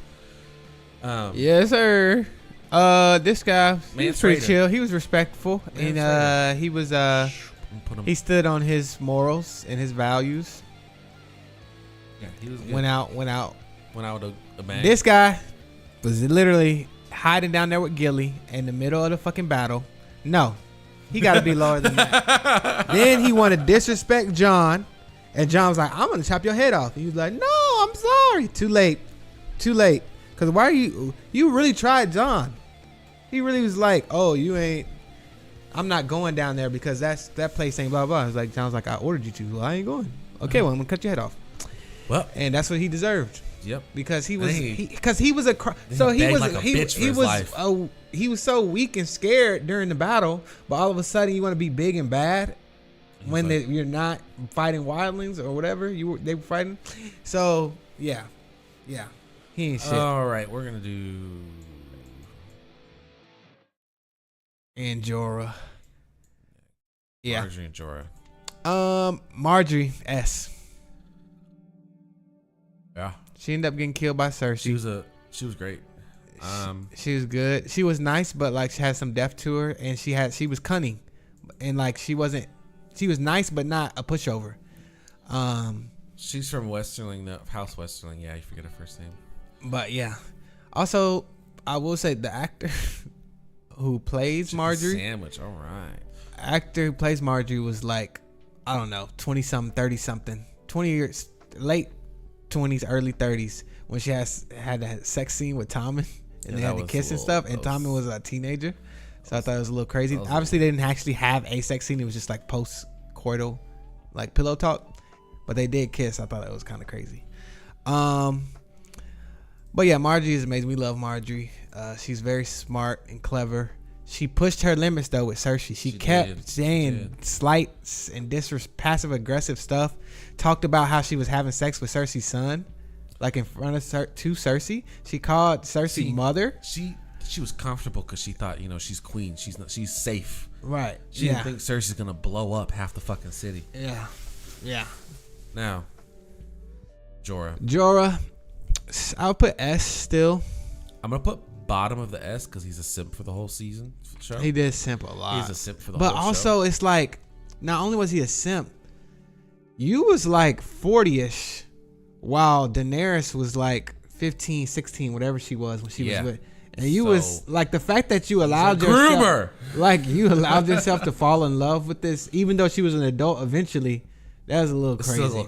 Yes, sir. This guy, he was pretty chill. He was respectful, and he was he stood on his morals and his values. Yeah, he was good. Went out with a bang. This guy was literally hiding down there with Gilly in the middle of the fucking battle. No, he got to be lower than that. Then he wanted to disrespect Jon, and Jon was like, "I'm gonna chop your head off." He was like, "No, I'm sorry." Too late. Cause why are you really tried Jon? He really was like, "Oh, you ain't. I'm not going down there because that place ain't blah blah." It's like Jon's like, "I ordered you to. Well, I ain't going." Okay, well I'm gonna cut your head off. Well, and that's what he deserved. Yep. Because he was he was so weak and scared during the battle, but all of a sudden you want to be big and bad when you're not fighting wildlings or whatever they were fighting. So yeah. He ain't shit. All right, we're gonna do Jorah. Yeah. Marjorie and Jorah. Marjorie S. Yeah. She ended up getting killed by Cersei. She was great. She was good. She was nice, but like she had some depth to her, and she was cunning, and like she was nice but not a pushover. She's from Westerling, House Westerling. Yeah, you forget her first name. But yeah. Also, I will say the actor who plays Marjorie. Sandwich, all right. Actor who plays Marjorie was like, I don't know, 20-something, 30-something, 20 years, late 20s, early 30s, when she had that sex scene with Tommen and they had the kiss and stuff, and Tommen was a teenager. So I thought it was a little crazy. Obviously, they didn't actually have a sex scene. It was just like post-coital, like pillow talk. But they did kiss. I thought that was kind of crazy. But yeah, Marjorie is amazing. We love Marjorie. She's very smart and clever. She pushed her limits though with Cersei. She kept saying slights and passive aggressive stuff. Talked about how she was having sex with Cersei's son, like in front of to Cersei. She called Cersei mother. She was comfortable because she thought, she's queen. She's safe. Right. She didn't think Cersei's gonna blow up half the fucking city. Yeah. Yeah. Now, Jorah, I'll put S still. I'm gonna put bottom of the S because he's a simp for the whole season show. He did simp a lot. He's a simp for the whole show. But also, it's like, not only was he a simp, you was like 40-ish, while Daenerys was like 15, 16, whatever she was when she was with. And you was like, the fact that you allowed yourself, yourself to fall in love with this, even though she was an adult eventually, that was a little crazy. It's a little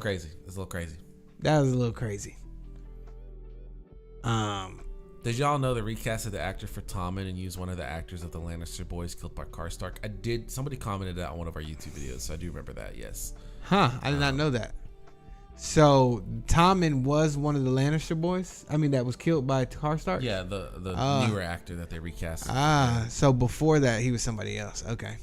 crazy. That was a little crazy. Did y'all know the recast of the actor for Tommen and use one of the actors of the Lannister boys killed by Karstark? Somebody commented that on one of our YouTube videos, so I do remember that, yes. Huh, I did not know that. So Tommen was one of the Lannister boys? I mean, that was killed by Karstark? Yeah, the newer actor that they recast. So before that, he was somebody else. Okay.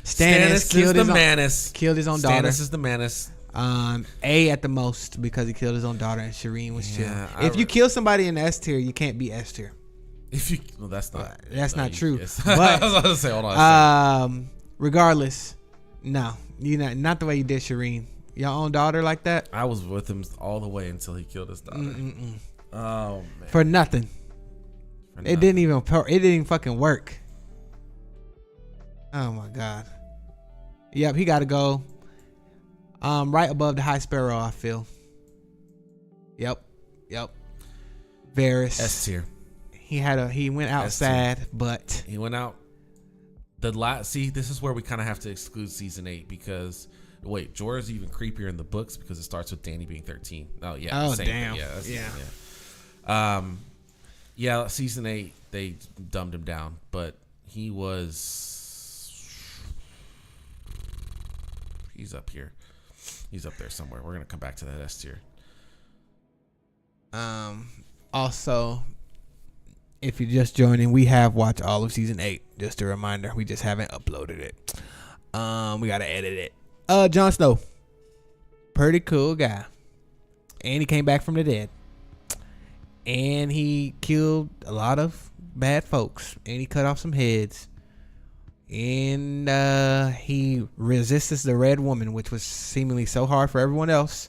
Stannis killed his Manus. Killed his own daughter. Stannis is the Manus. A at the most because he killed his own daughter and Shireen was chill. If you kill somebody in the S tier, you can't be S tier. That's not true. But I was about to say, hold on. Regardless, no, not the way you did Shireen. Your own daughter like that. I was with him all the way until he killed his daughter. Oh man. For nothing. It didn't even fucking work. Oh my god. Yep, he got to go. Right above the High Sparrow, I feel. Yep. Varys. S tier. He went out sad, but he went out. This is where we kind of have to exclude season 8 because Jorah's even creepier in the books because it starts with Dany being 13. Oh yeah. Oh damn. Yeah. Season 8 they dumbed him down, but he's up here. He's up there somewhere. We're gonna come back to that S tier. Also, if you're just joining, we have watched all of season 8. Just a reminder, we just haven't uploaded it. We gotta edit it. Jon Snow, pretty cool guy, and he came back from the dead, and he killed a lot of bad folks, and he cut off some heads. And he resisted the Red Woman, which was seemingly so hard for everyone else.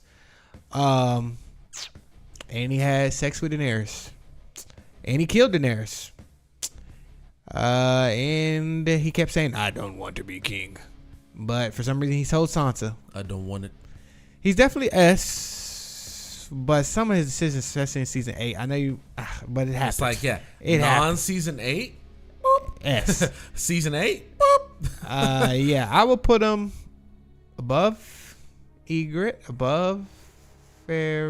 And he had sex with Daenerys. And he killed Daenerys. And he kept saying, I don't want to be king. But for some reason, he told Sansa. I don't want it. He's definitely S. But some of his decisions, especially in season 8, I know you, but it happens. It's like, non-season 8? S. Season 8? I will put him above Ygritte, above fair.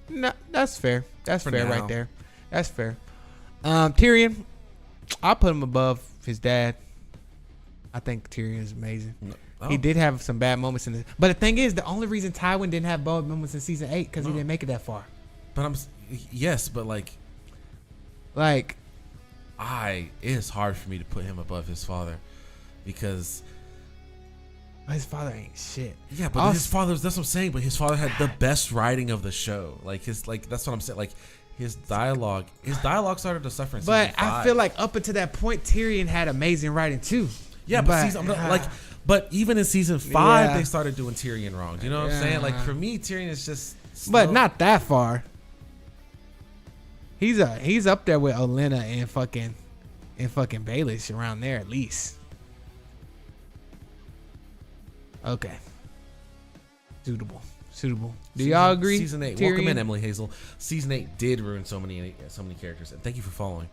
No, that's fair. That's fair now. Right there. That's fair. Tyrion, I'll put him above his dad. I think Tyrion is amazing. Oh. He did have some bad moments in it, but the thing is, the only reason Tywin didn't have bad moments in season 8 because he didn't make it that far. But it's hard for me to put him above his father because his father ain't shit. Yeah, but his father, that's what I'm saying, but his father had the best writing of the show. That's what I'm saying. Like his dialogue started to suffer in season 5. But I feel like up until that point, Tyrion had amazing writing too. Yeah, but even in season 5, they started doing Tyrion wrong. You know what I'm saying? Like for me, Tyrion is just slow. But not that far. He's up there with Olenna and fucking Baelish around there at least. Okay. Suitable. Do y'all agree? Season 8. Tyrion? Welcome in, Emily Hazel. Season 8 did ruin so many characters, and thank you for following.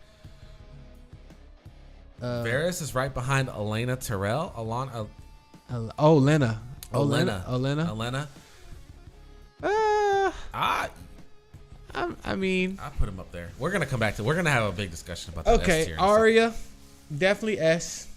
Varys is right behind Olenna Tyrell. Olenna. I mean, I put him up there. We're gonna come back to. We're gonna have a big discussion about that. Okay, Arya, definitely S.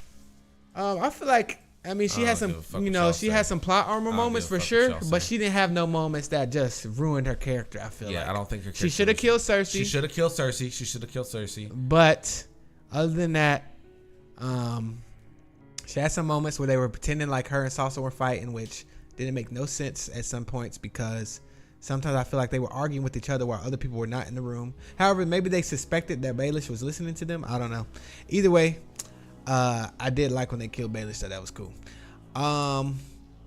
I feel like she had some, had some plot armor moments for sure, but she didn't have no moments that just ruined her character. I feel like. I don't think her character. She should have killed Cersei. She should have killed Cersei. But other than that, she had some moments where they were pretending like her and Sansa were fighting, which didn't make no sense at some points because Sometimes I feel like they were arguing with each other while other people were not in the room. However, maybe they suspected that Baelish was listening to them. I don't know. Either way, I did like when they killed Baelish, so that was cool.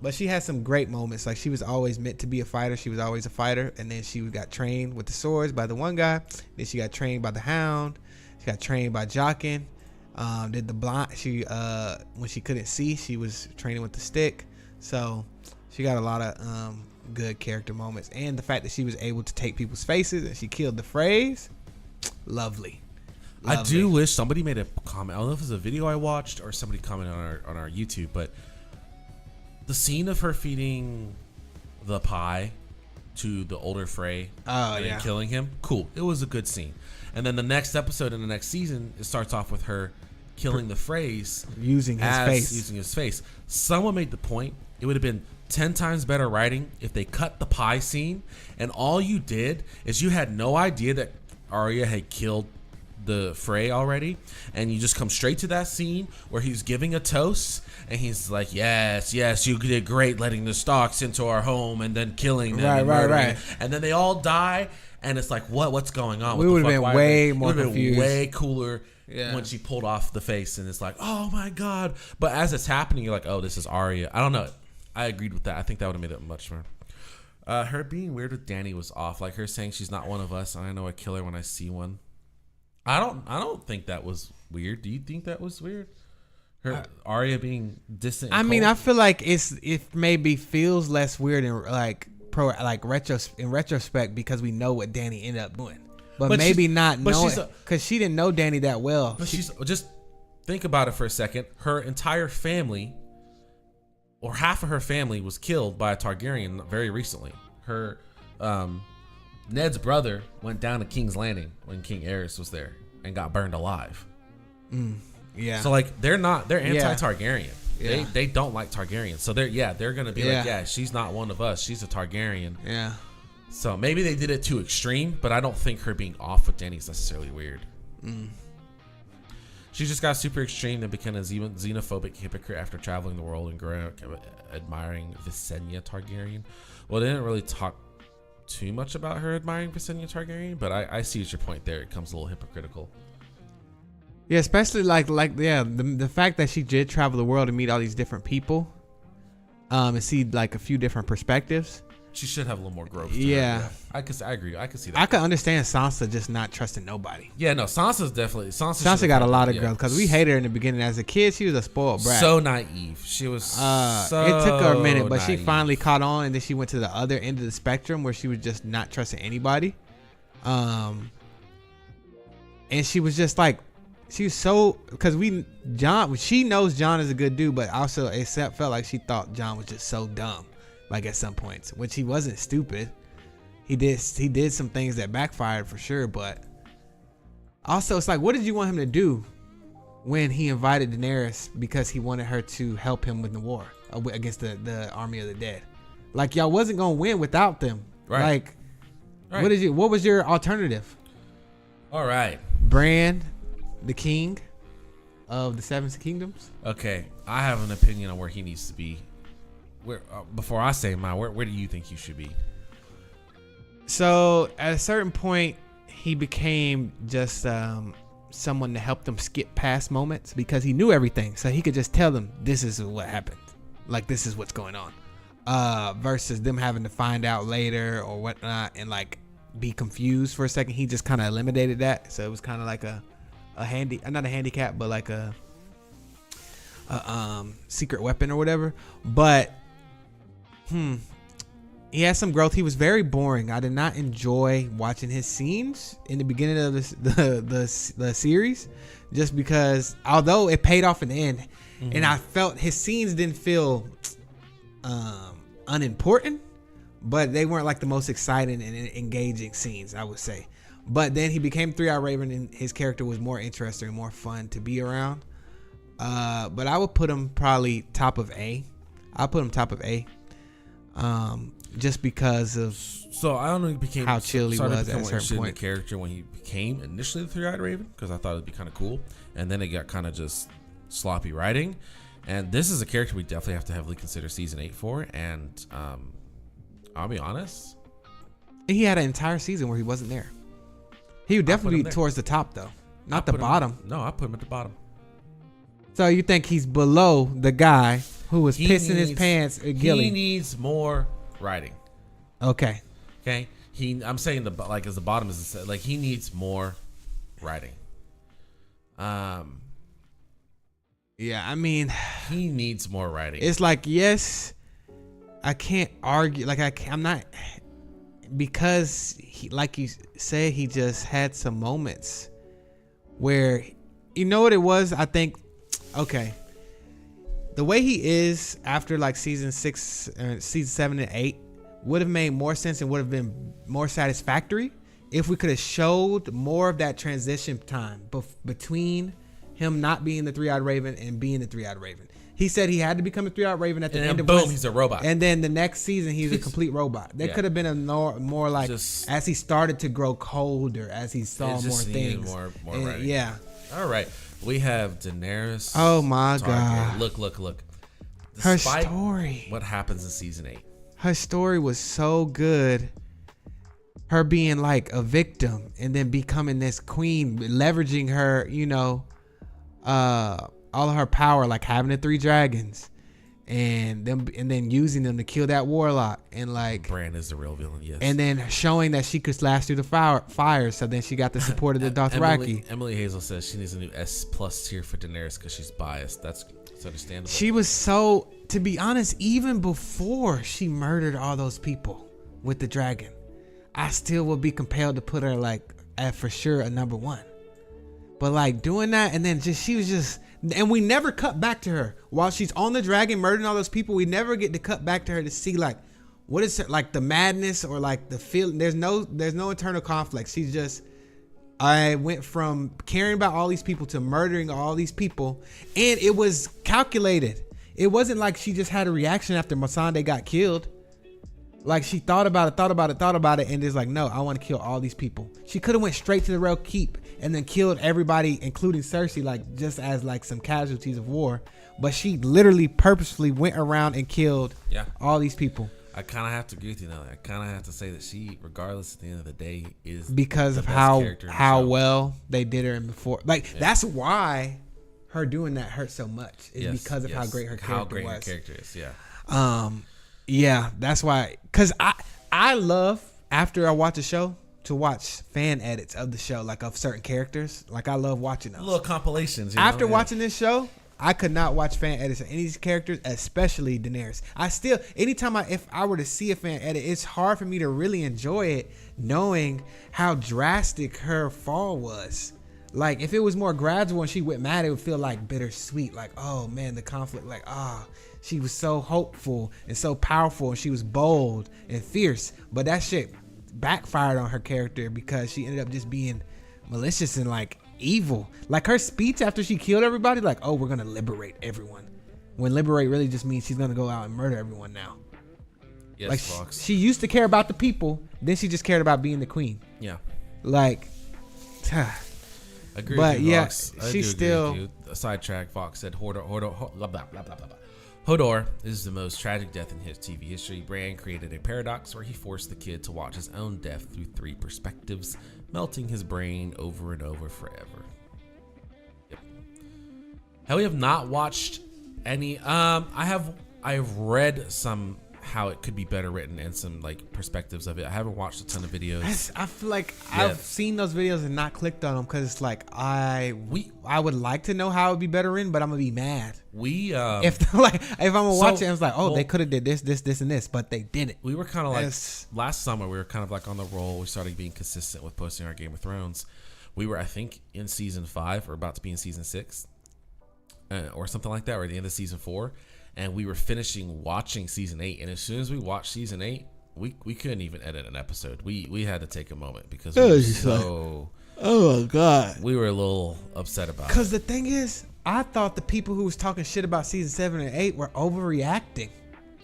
But she had some great moments. Like, she was always meant to be a fighter. She was always a fighter. And then she got trained with the swords by the one guy. Then she got trained by the Hound. She got trained by Jockin. Did the blind. When she couldn't see, she was training with the stick. So she got a lot of good character moments. And the fact that she was able to take people's faces and she killed the Freys. Lovely. I do wish somebody made a comment. I don't know if it was a video I watched or somebody commented on our YouTube, but the scene of her feeding the pie to the older Frey and killing him, cool. It was a good scene. And then the next episode in the next season, it starts off with her killing the Freys using his face. Someone made the point. It would have been 10 times better writing if they cut the pie scene and all you did is you had no idea that Arya had killed the Frey already, and you just come straight to that scene where he's giving a toast and he's like, yes, you did great letting the Starks into our home and then killing them, right, and then they all die, and it's like, what's going on? We would have been way more confused. Way cooler when she pulled off the face, and it's like, oh my god. But as it's happening, you're like, oh, this is Arya. I don't know. I agreed with that. I think that would have made it much more. Her being weird with Dany was off, like her saying she's not one of us and I know a killer when I see one. I don't think that was weird. Do you think that was weird? Her Arya being distant. I mean, I feel like it maybe feels less weird in in retrospect because we know what Dany ended up doing, but maybe not knowing because she didn't know Dany that well. But she's just think about it for a second. Her entire family, or half of her family, was killed by a Targaryen very recently. Her Ned's brother went down to King's Landing when King Aerys was there and got burned alive. Yeah. So like they're anti-Targaryen. Yeah. They don't like Targaryens. So they're gonna be like, she's not one of us. She's a Targaryen. Yeah. So maybe they did it too extreme, but I don't think her being off with Dany is necessarily weird. She just got super extreme and became a xenophobic hypocrite after traveling the world and growing up admiring Visenya Targaryen. Well, they didn't really talk too much about her admiring Visenya Targaryen, but I see your point there. It comes a little hypocritical. Yeah, especially the fact that she did travel the world and meet all these different people, and see like a few different perspectives. She should have a little more growth. Yeah. I agree. I could see that. I could understand Sansa just not trusting nobody. Yeah, no, Sansa got a lot of growth because we hated her in the beginning. As a kid, she was a spoiled brat. So naive. She was it took her a minute, but she finally caught on, and then she went to the other end of the spectrum where she was just not trusting anybody. And she was just like, she was so, because she knows Jon is a good dude, but also it felt like she thought Jon was just so dumb. Like at some points, which he wasn't stupid. He did some things that backfired for sure, but also it's like, what did you want him to do when he invited Daenerys because he wanted her to help him with the war against the army of the dead? Like, y'all wasn't gonna win without them. Right. Like, what was your alternative? All right, Bran, the king of the Seven Kingdoms. Okay, I have an opinion on where he needs to be. Before I say mine, where do you think he should be? So at a certain point, he became just someone to help them skip past moments because he knew everything. So he could just tell them, this is what happened. Like, this is what's going on. Versus them having to find out later or whatnot and like be confused for a second. He just kind of eliminated that. So it was kind of like not a handicap, but like a secret weapon or whatever. But he had some growth. He was very boring. I did not enjoy watching his scenes in the beginning of the series, just because although it paid off in the end, and I felt his scenes didn't feel unimportant, but they weren't like the most exciting and engaging scenes, I would say. But then he became 3-Eyed Raven, and his character was more interesting and more fun to be around. But I would put him probably top of A. I'll put him top of A. Just because of I don't know, he became how chill he was at a certain point. In the character when he became initially the 3-Eyed Raven, because I thought it'd be kind of cool, and then it got kind of just sloppy writing. And this is a character we definitely have to heavily consider season 8 for. And I'll be honest, And he had an entire season where he wasn't there. He would definitely be towards the top though, not the bottom. No, I put him at the bottom. So you think he's below the guy who was pissing his pants at Gilly? He needs more writing. Okay. Okay. I'm saying as the bottom is like he needs more writing. Yeah, I mean, he needs more writing. It's like, yes, I can't argue. Like I'm not, because he, like you said, he just had some moments where, you know what it was? I think, okay, the way he is after like season 6, season 7 and 8 would have made more sense and would have been more satisfactory if we could have showed more of that transition time between him not being the 3-eyed raven and being the 3-eyed raven. He said he had to become a 3-eyed raven at the end of boom, he's a robot. And then the next season he's a complete robot. There could have been a more like just, as he started to grow colder, as he saw more things. More writing. Yeah. All right. We have Daenerys. Oh my God. Look. Her story. What happens in season 8? Her story was so good. Her being like a victim and then becoming this queen, leveraging her, all of her power, like having the 3 dragons and then using them to kill that warlock, and like Bran is the real villain, yes. And then showing that she could slash through the fire, so then she got the support of the Dothraki. Emily Hazel says she needs a new S+ tier for Daenerys because she's biased. That's understandable. She was so, to be honest, even before she murdered all those people with the dragon, I still would be compelled to put her like at for sure a number 1. But like doing that, and then she was just, and we never cut back to her while she's on the dragon murdering all those people. We never get to cut back to her to see like what is like the madness or like the feeling. There's no internal conflict. She's just, I went from caring about all these people to murdering all these people, and it was calculated. It wasn't like she just had a reaction after Missandei got killed. Like she thought about it, and is like, no, I want to kill all these people. She could have went straight to the Red Keep and then killed everybody, including Cersei, like just as like some casualties of war. But she literally purposefully went around and killed all these people. I kind of have to agree with you now. I kind of have to say that she, regardless at the end of the day, is because of how well they did her in before. Like that's why her doing that hurt so much. Is because of how great her character was. Her character is, yeah. Yeah, that's why. Cause I love, after I watch a show, to watch fan edits of the show, like of certain characters. Like I love watching those little compilations. After watching this show, I could not watch fan edits of any of these characters, especially Daenerys. I still, anytime if I were to see a fan edit, it's hard for me to really enjoy it, knowing how drastic her fall was. Like if it was more gradual and she went mad, it would feel like bittersweet. Like, oh man, the conflict. Like, she was so hopeful and so powerful, and she was bold and fierce. But that shit backfired on her character because she ended up just being malicious and like evil. Like her speech after she killed everybody, like, oh, we're gonna liberate everyone, when liberate really just means she's gonna go out and murder everyone now. Yes, like Fox. she used to care about the people, then she just cared about being the queen. Yeah. Like, agree but with you, yeah, Fox. she still. A sidetrack. Fox said, Hodor, blah, blah, blah, blah, blah. Hodor is the most tragic death in his TV history. Bran created a paradox where he forced the kid to watch his own death through 3 perspectives, melting his brain over and over forever. Yep. Hell, we have not watched any. I've read some how it could be better written and some like perspectives of it. I haven't watched a ton of videos. I feel like I've seen those videos and not clicked on them because it's like I would like to know how it would be better written, but I'm gonna be mad. If I'm gonna watch it, and it's like, they could have did this, and this, but they didn't. We were kind of like last summer. We were kind of like on the roll. We started being consistent with posting our Game of Thrones. We were, I think, in season 5 or about to be in season 6, or something like that, or at the end of season 4. And we were finishing watching season 8, and as soon as we watched season 8, we couldn't even edit an episode. We had to take a moment because we were so. Oh my God. We were a little upset about it. Because the thing is, I thought the people who was talking shit about season 7 and 8 were overreacting.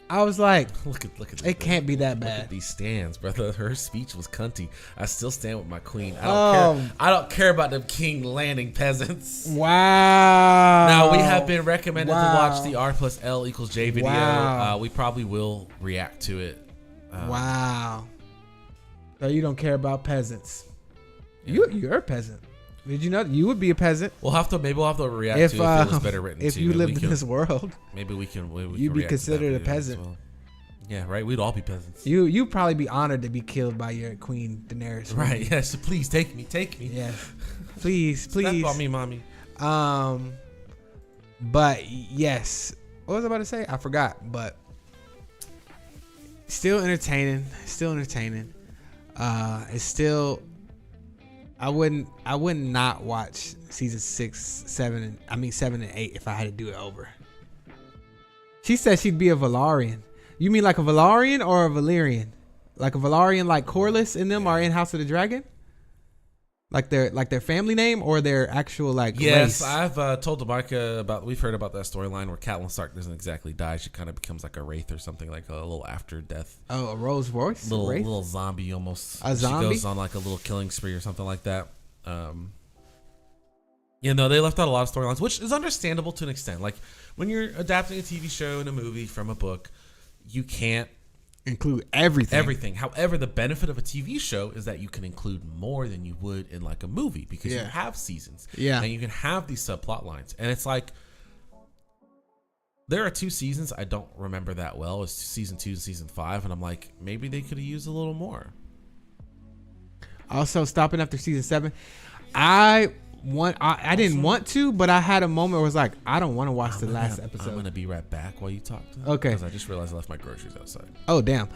I was like, look at it can't be that bad. Look at these stands, brother. Her speech was cunty. I still stand with my queen. I don't care about them king landing peasants. Wow. Now we have been recommended to watch the R+L=J video. We probably will react to it. Wow. So you don't care about peasants. Yeah. You're a peasant. Did you know you would be a peasant? We'll have to react to if it was better written. If you lived in this world, maybe we can. You'd be considered a peasant. Well. Yeah, right. We'd all be peasants. You'd probably be honored to be killed by your queen Daenerys. Right. Yes. Please take me. Yes. Please. Step on me, mommy. But yes, what was I about to say? I forgot. But still entertaining. It's still. I wouldn't not watch season 6, 7, and 7 and 8 if I had to do it over. She said she'd be a Valarian. You mean like a Valarian or a Valyrian? Like a Valarian, like Corlys and them are in House of the Dragon? Like their family name or their actual race? Yes, I've told Demarca we've heard about that storyline where Catelyn Stark doesn't exactly die. She kind of becomes like a wraith or something, like a little after death. Oh, a Rolls Royce? Little zombie almost. A zombie? She goes on like a little killing spree or something like that. They left out a lot of storylines, which is understandable to an extent. Like when you're adapting a TV show and a movie from a book, you can't include everything. However, the benefit of a TV show is that you can include more than you would in like a movie because you have seasons. Yeah. And you can have these subplot lines. And it's like there are 2 seasons I don't remember that well. It's season 2 and season 5, and I'm like, maybe they could have used a little more. Also, stopping after season 7, I didn't want to, but I had a moment where I was like, I don't want to watch the last episode. I'm gonna be right back while you talk to them. Okay. Because I just realized I left my groceries outside. Oh damn.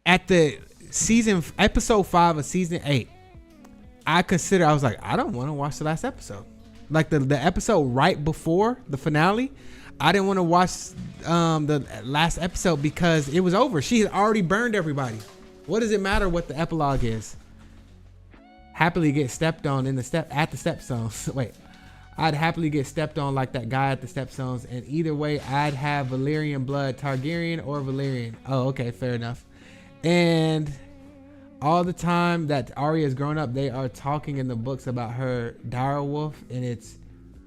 At the episode 5 of season 8, I was like, I don't want to watch the last episode. Like the episode right before the finale, I didn't want to watch the last episode because it was over. She had already burned everybody. What does it matter what the epilogue is? Happily get stepped on at the stepstones. Wait, I'd happily get stepped on like that guy at the stepstones, and either way, I'd have Valyrian blood, Targaryen or Valyrian. Oh, okay, fair enough. And all the time that Arya has grown up, they are talking in the books about her direwolf and its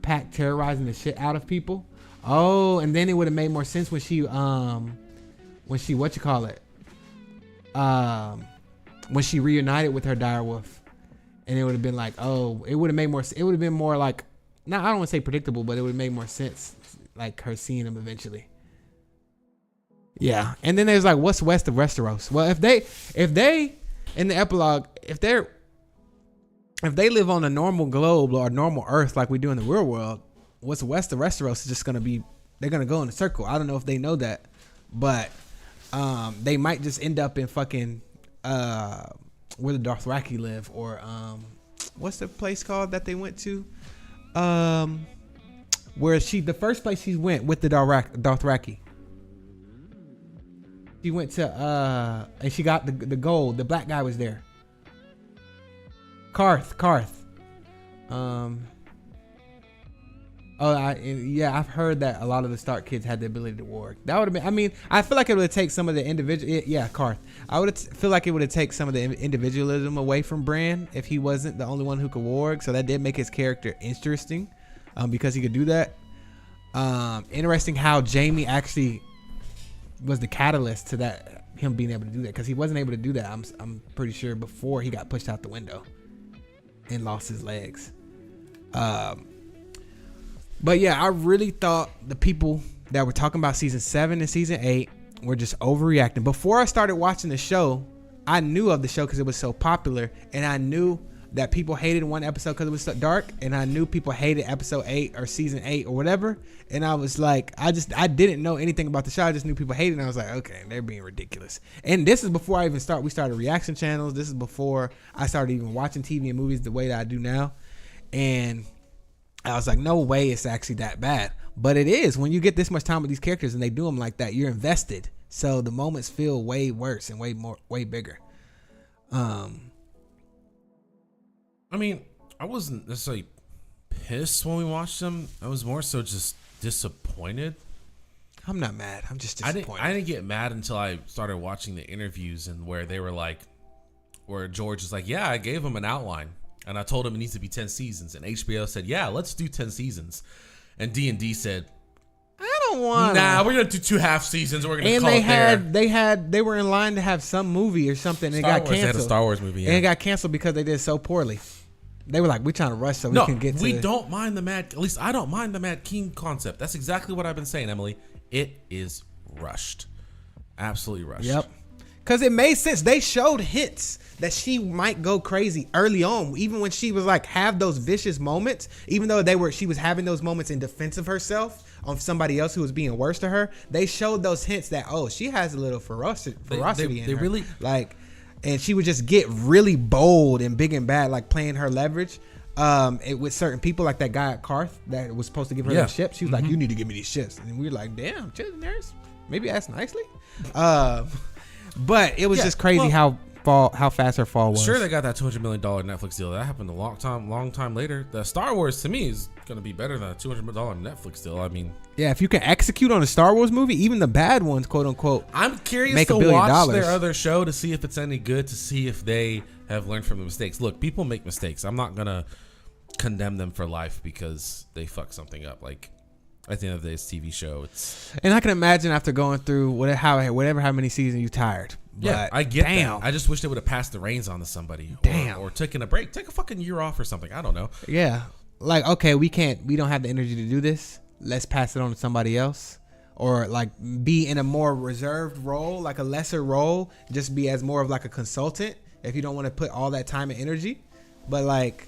pack terrorizing the shit out of people. Oh, and then it would have made more sense when she when she reunited with her direwolf. And it would have been like, oh, it would have made more. It would have been more like, I don't want to say predictable, but it would have made more sense, like her seeing him eventually. Yeah, and then there's like, what's west of Westeros? Well, if they in the epilogue, if they live on a normal globe or a normal Earth like we do in the real world, what's west of Westeros is just gonna be, they're gonna go in a circle. I don't know if they know that, but they might just end up in fucking where the Dothraki live, or what's the place called that they went to? Where the first place she went with the Dothraki. She went to and she got the gold. The black guy was there. Karth. I've heard that a lot of the Stark kids had the ability to warg. That would have been. I feel like it would take some of the individual. Yeah, Karth. Feel like it would have taken some of the individualism away from Bran if he wasn't the only one who could warg. So that did make his character interesting, because he could do that. Interesting how Jaime actually was the catalyst to that, him being able to do that, because he wasn't able to do that. I'm pretty sure before he got pushed out the window and lost his legs. But yeah, I really thought the people that were talking about season 7 and season 8 were just overreacting. Before I started watching the show, I knew of the show because it was so popular, and I knew that people hated one episode because it was so dark, and I knew people hated episode 8 or season 8 or whatever. And I was like, I didn't know anything about the show. I just knew people hated it, and I was like, okay, they're being ridiculous. And this is before I even we started reaction channels. This is before I started even watching TV and movies the way that I do now. And I was like, no way it's actually that bad. But it is. When you get this much time with these characters and they do them like that, you're invested. So the moments feel way worse and way bigger. I mean, I wasn't necessarily pissed when we watched them. I was more so just disappointed. I'm not mad. I'm just disappointed. I didn't get mad until I started watching the interviews, and where they were like, where George was like, yeah, I gave him an outline. And I told him it needs to be 10 seasons. And HBO said, yeah, let's do 10 seasons. And D&D said, I don't want. Nah, we're gonna do 2 half seasons. We're gonna and call they it had there. they were in line to have some movie or something. And it got canceled. They had a Star Wars movie, yeah. And it got canceled because they did so poorly. They were like, we're trying to rush so we can get to. We don't mind the Mad. At least I don't mind the Mad King concept. That's exactly what I've been saying, Emily. It is rushed, absolutely rushed. Yep. Because it made sense. They showed hints that she might go crazy early on, even when she was like have those vicious moments. Even though she was having those moments in defense of herself on somebody else who was being worse to her. They showed those hints that she has a little ferocity in her. Really like, and she would just get really bold and big and bad, like playing her leverage. With certain people, like that guy at Karth that was supposed to give her the ship. She was like, "You need to give me these ships," and we were like, "Damn, Daenerys, maybe ask nicely." But it was just crazy how fast her fall was. Sure, they got that $200 million Netflix deal. That happened a long time later. The Star Wars to me is going to be better than a $200 million Netflix deal. I mean, yeah, if you can execute on a Star Wars movie, even the bad ones, quote unquote, I'm curious make to $1 billion. Watch their other show to see if it's any good, to see if they have learned from the mistakes. Look, people make mistakes. I'm not gonna condemn them for life because they fuck something up. Like, at the end of the day, it's a TV show. And I can imagine after going through how many seasons you tired. Yeah, I get that. I just wish they would have passed the reins on to somebody. Or taken a break. Take a fucking year off or something. I don't know. Yeah. Like, okay, we don't have the energy to do this. Let's pass it on to somebody else. Or like be in a more reserved role, like a lesser role. Just be as more of like a consultant if you don't want to put all that time and energy. But like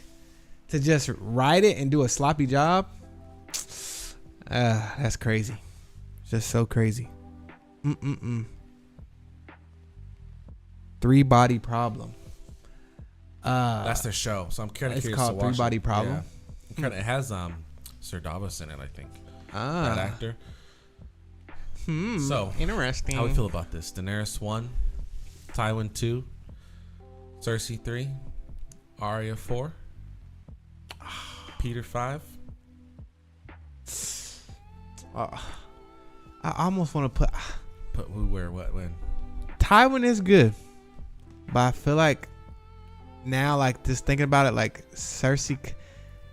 to just write it and do a sloppy job. That's crazy. Just so crazy. 3-Body Problem. That's their show. So I'm kind of curious. It's called 3-Body Problem. Yeah. It has Sir Davos in it, I think. That actor. So interesting. How we feel about this? Daenerys 1, Tywin 2, Cersei 3, Arya 4, Peter 5. I almost want to put who, where, what, when. Tywin is good, but I feel like now, like just thinking about it, like Cersei,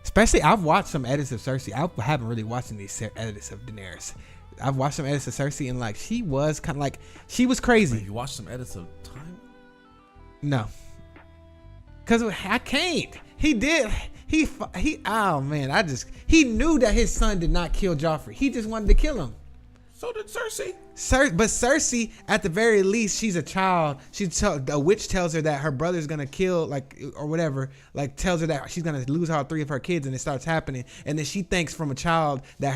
especially I've watched some edits of Cersei. I haven't really watched any edits of Daenerys. I've watched some edits of Cersei, and like she was kind of like she was crazy. Wait, you watched some edits of Tywin? No, because I can't. He did. Oh man, he knew that his son did not kill Joffrey. He just wanted to kill him. So did Cersei. But Cersei, at the very least, she's a child. A witch tells her that her brother's gonna kill, like, or whatever. Like, tells her that she's gonna lose all 3 of her kids, and it starts happening. And then she thinks from a child that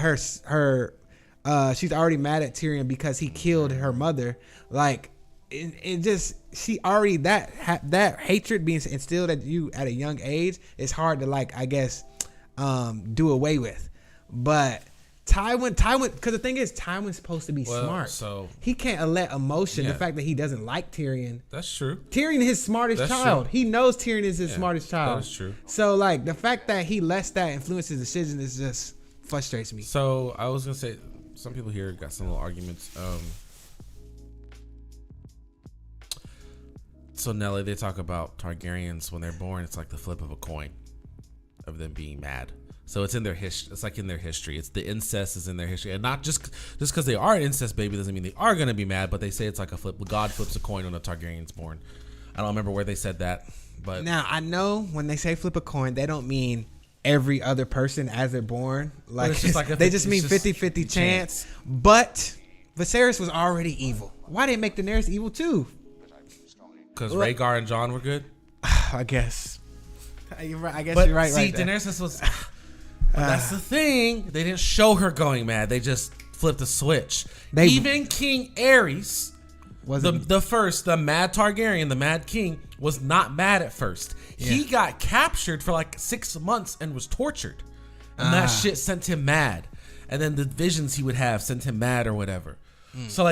she's already mad at Tyrion because he killed her mother. Like, it just she already that hatred being instilled at you at a young age is hard to, like, I guess do away with. But Tywin, because the thing is, Tywin's supposed to be smart, so he can't let emotion. The fact that he doesn't like Tyrion, that's true. Tyrion is his smartest child. True. He knows Tyrion is his smartest child. That's true. So like the fact that he lets that influence his decision is just frustrates me. So I was gonna say, some people here got some little arguments. So Nelly, they talk about Targaryens when they're born. It's like the flip of a coin of them being mad. So it's in their history. It's like in their history. It's the incest is in their history, and not just because they are an incest baby doesn't mean they are gonna be mad. But they say it's like a flip. God flips a coin when a Targaryen's born. I don't remember where they said that, but now I know when they say flip a coin, they don't mean every other person as they're born. Like, it's just like they just mean 50-50 chance. But Viserys was already evil. Why didn't make Daenerys evil too? Because Rhaegar and Jon were good. I guess. You're right. I guess you're right. See, Daenerys was. That's the thing. They didn't show her going mad. They just flipped the switch. Even King Aerys, the Mad Targaryen, the Mad King, was not mad at first. Yeah. He got captured for like 6 months and was tortured, and that shit sent him mad. And then the visions he would have sent him mad or whatever. So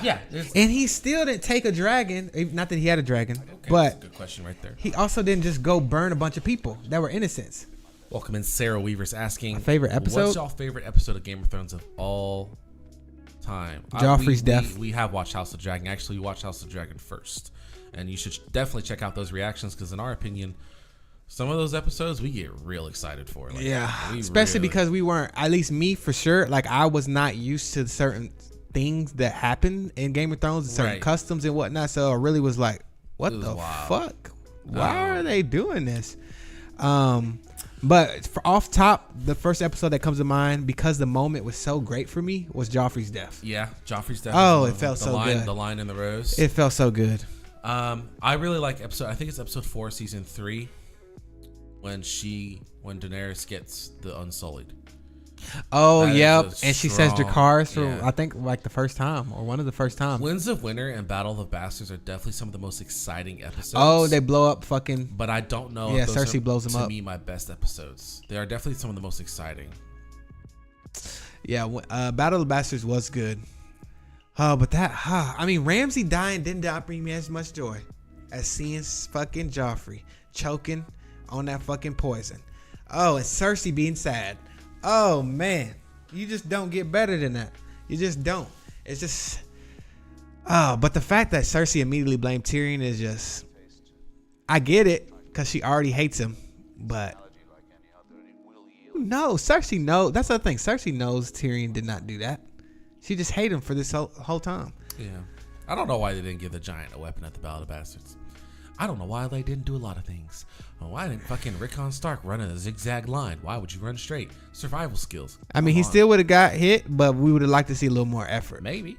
yeah. And he still didn't take a dragon. Not that he had a dragon, okay, but that's a good question right there. He also didn't just go burn a bunch of people that were innocents. Welcome in. Sarah Weaver's asking, favorite episode? What's y'all favorite episode of Game of Thrones of all time? Joffrey's death. We have watched House of Dragon. Actually, we watched House of Dragon first, and you should definitely check out those reactions because, in our opinion, Some of those episodes we get real excited for. Like, especially because we weren't, at least me for sure, like I was not used to certain things that happen in Game of Thrones and certain customs and whatnot. So I really was like, what the fuck? Why are they doing this? But for off top, the first episode that comes to mind, because the moment was so great for me, was Joffrey's death. Yeah, Joffrey's death. Oh, it felt so good. The line in the rose. It felt so good. I really like I think it's episode 4, season 3, when Daenerys gets the Unsullied. Oh, yep. And she says Dracarys for, I think, like the first time or one of the first times. Winds of Winter and Battle of the Bastards are definitely some of the most exciting episodes. Oh, they blow up fucking. But I don't know if those Cersei blows them up. To me, my best episodes. They are definitely some of the most exciting. Yeah, Battle of the Bastards was good. Oh, but I mean, Ramsay dying did not bring me as much joy as seeing fucking Joffrey choking on that fucking poison. Oh, and Cersei being sad. Oh man, you just don't get better than that. You just don't. It's just, but the fact that Cersei immediately blamed Tyrion is just, I get it because she already hates him, but no, Cersei knows. That's the thing. Cersei knows Tyrion did not do that. She just hated him for this whole time. Yeah, I don't know why they didn't give the giant a weapon at the Battle of the Bastards. I don't know why they didn't do a lot of things. Why didn't fucking Rickon Stark run in a zigzag line? Why would you run straight? Survival skills. I mean, he still would have got hit, but we would have liked to see a little more effort. Maybe.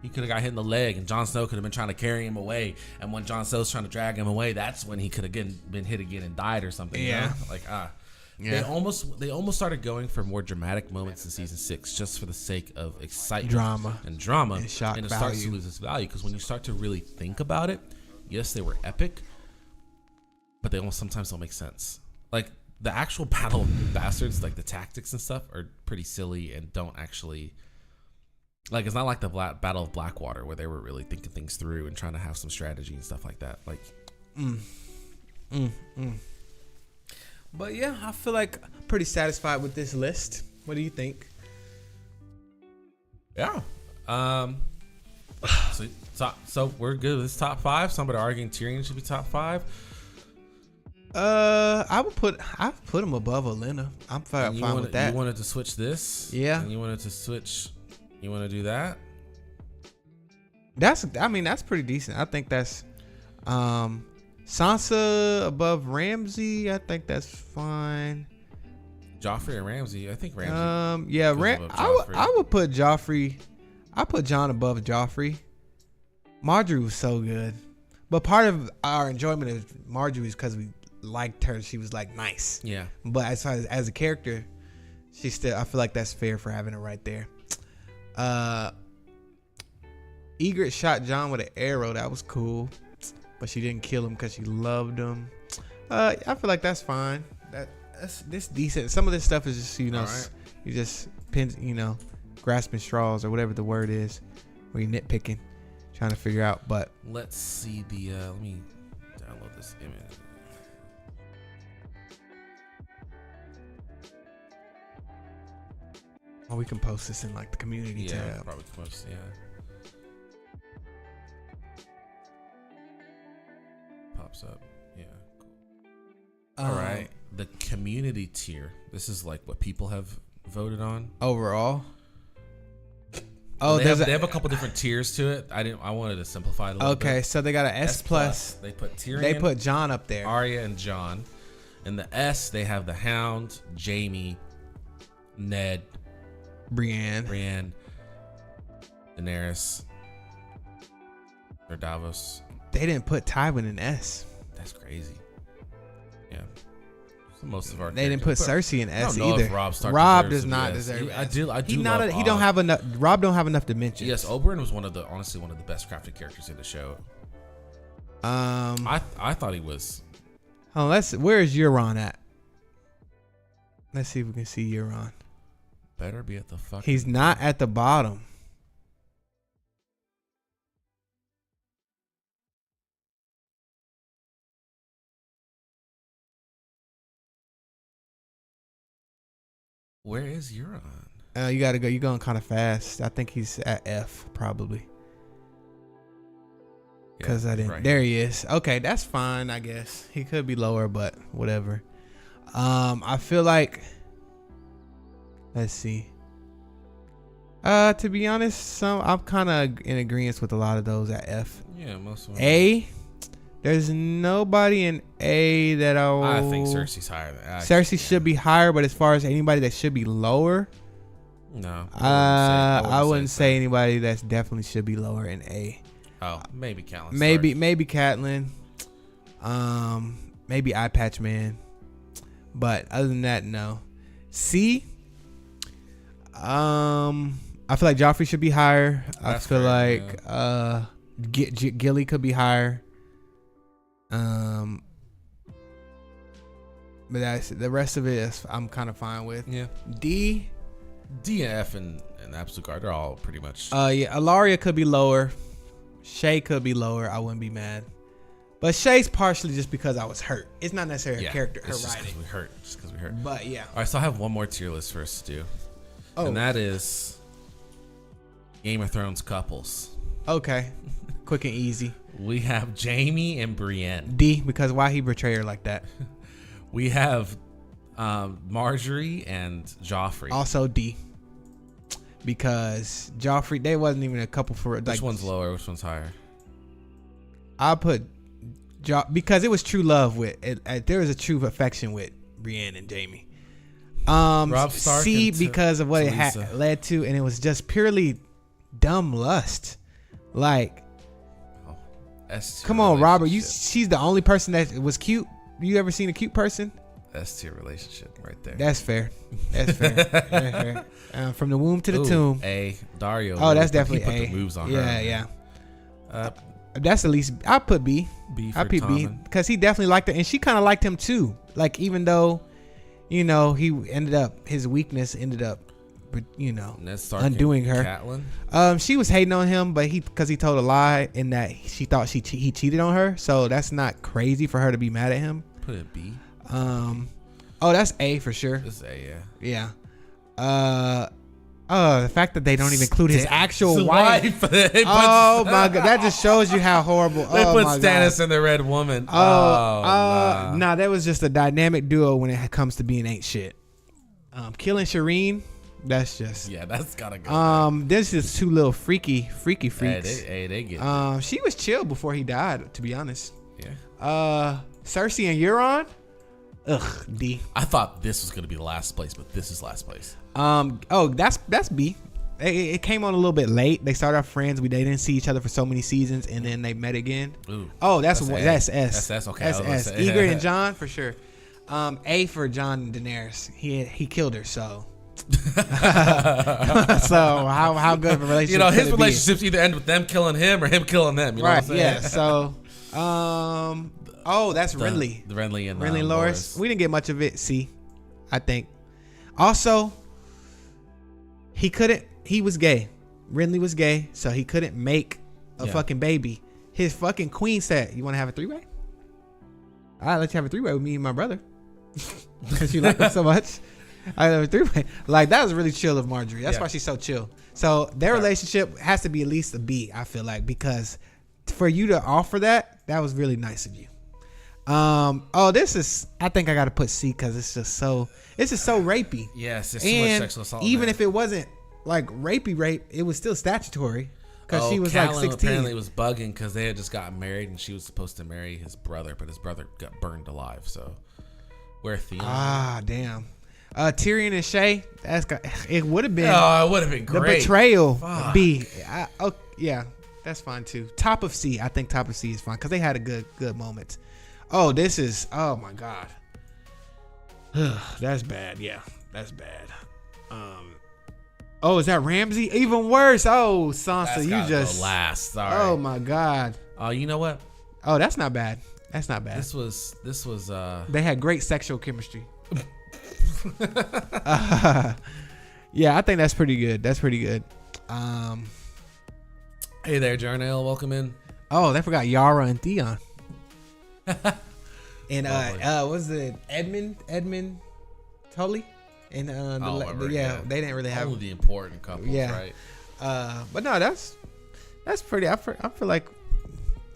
He could have got hit in the leg, and Jon Snow could have been trying to carry him away. And when Jon Snow's trying to drag him away, that's when he could have been hit again and died or something. Yeah. You know? They almost started going for more dramatic moments in season 6 just for the sake of excitement and drama, and shock and it value. starts to lose its value because when you start to really think about it, yes, they were epic, but they sometimes don't make sense. Like the actual Battle of the Bastards, like the tactics and stuff are pretty silly and don't actually, like, it's not like the Battle of Blackwater where they were really thinking things through and trying to have some strategy and stuff like that. Like, But yeah, I feel like pretty satisfied with this list. What do you think? Yeah. So we're good with this top 5. Somebody arguing Tyrion should be top 5. I put him above Olenna. I'm fine with that. You wanted to switch this? Yeah. And you wanted to switch. You want to do that? That's pretty decent. I think that's Sansa above Ramsay. I think that's fine. Joffrey and Ramsay. I think Ramsay. I would put Joffrey. I put Jon above Joffrey. Marjorie was so good, but part of our enjoyment of Marjorie is because we liked her. She was like nice. Yeah. But as a character, she still. I feel like that's fair for having her right there. Ygritte shot Jon with an arrow. That was cool, but she didn't kill him because she loved him. I feel like that's fine. That's decent. Some of this stuff is just right. You just grasping straws or whatever the word is, where you're nitpicking, trying to figure out. But let's see the. Let me download this image. Oh, we can post this in like the community tab. Yeah, probably post. Yeah. Pops up. Yeah. Cool. All right. The community tier. This is like what people have voted on overall. Oh, they have a couple different tiers to it. I wanted to simplify it a little bit. Okay, so they got an S plus. They put Tyrion. They put Jon up there. Arya and Jon. In the S, they have the Hound, Jaime, Ned, Brienne, Daenerys, or Davos. They didn't put Tywin in S. That's crazy. Yeah. Most of our they didn't put Cersei in S either. Rob does not deserve S. I do. He don't have enough. Rob don't have enough dimensions. Yes, Oberyn was honestly one of the best crafted characters in the show. I thought he was. Oh, where is Euron at? Let's see if we can see Euron. Better be at the fucking. He's not at the bottom. Where is Euron? You gotta go. You're going kind of fast. I think he's at F probably. Because I didn't. Right. There he is. Okay, that's fine. I guess he could be lower, but whatever. I feel like. Let's see. To be honest, I'm kind of in agreement with a lot of those at F. Yeah, most of them. A. There's nobody in A that I think Cersei's higher than Cersei should be higher, but as far as anybody that should be lower, no. I wouldn't say anybody that's definitely should be lower in A. Oh, maybe Catelyn. Maybe Catelyn. Maybe Eye Patch Man. But other than that, no. C. I feel like Joffrey should be higher. That's I feel like Gilly could be higher. But that's the rest of it. I'm kind of fine with. Yeah. D and F and Absolute Guard are all pretty much. Yeah. Ilaria could be lower. Shay could be lower. I wouldn't be mad. But Shay's partially just because I was hurt. It's not necessarily a character. Her writing. Just because we hurt. But yeah. All right. So I have one more tier list for us to do. Oh. And that is Game of Thrones couples. Okay. Quick and easy. We have Jaime and Brienne. D, because why he betray her like that? We have Marjorie and Joffrey. Also D. Because Joffrey, they wasn't even a couple for Which one's lower? Which one's higher? I'll put because it was true love with there was a true affection with Brienne and Jaime. Robb Stark C because of what it had led to, and it was just purely dumb lust. Like, come on, Robert. She's the only person that was cute. You ever seen a cute person? S tier relationship right there. That's fair. That's fair. That's fair. From the womb to the tomb. A. Dario. Oh, that's definitely put A. The moves on her. Yeah. That's at least I put B. B for I put B because he definitely liked her, and she kind of liked him too. Like, even though, he ended up his weakness ended up, undoing her. Catelyn. She was hating on him, but because he told a lie in that she thought he cheated on her. So that's not crazy for her to be mad at him. Put it B. That's A for sure. It's A, yeah. The fact that they don't even include his actual wife. Oh my god, that just shows you how horrible. They put Stannis and the Red Woman. Nah, that was just a dynamic duo when it comes to being ain't shit. Killing Shireen, that's just that's gotta go. This is two little freaky freaks. They get she was chill before he died, to be honest. Yeah. Cersei and Euron. Ugh, D. I thought this was gonna be last place, but this is last place. That's B. It came on a little bit late. They started off friends. They didn't see each other for so many seasons, and then they met again. Ooh, that's S. That's S. Okay, that's S. Ygritte and Jon for sure. A for Jon and Daenerys. He killed her, so. So how good of a relationship? His relationships either end with them killing him or him killing them. You know what I'm saying? Yeah. So, that's Renly. The Renly and Loras. We didn't get much of it. C, I think. Also, he was gay. Renly was gay, so he couldn't make a fucking baby. His fucking queen said, "You want to have a three-way? I'll let you have a three-way with me and my brother." Because you like him so much. I have a three-way. Like, that was really chill of Marjorie. That's why she's so chill. So their relationship has to be at least a B, I feel like, because for you to offer that was really nice of you. I think I got to put C because it's just so rapey. Yes, it's too much sexual assault. Even if it wasn't like rapey rape, it was still statutory because she was Catelyn like 16. Apparently was bugging because they had just gotten married and she was supposed to marry his brother, but his brother got burned alive. So where Theon? Damn. Tyrion and Shay. It would have been. Oh, it would have been great. The betrayal. Fuck. B. Yeah, that's fine too. Top of C. I think top of C is fine because they had a good moments. Oh, this is. Oh my god. That's bad. Yeah, that's bad. Is that Ramsay? Even worse. Oh, Sansa, that's you just go last. Sorry. Oh my god. Oh, you know what? Oh, that's not bad. That's not bad. This was. They had great sexual chemistry. Yeah, I think that's pretty good. Hey there, Jarnail. Welcome in. Oh, they forgot Yara and Theon. And was it Edmund Tully? And they didn't really have all of the important couples, right? But no, that's pretty. I feel like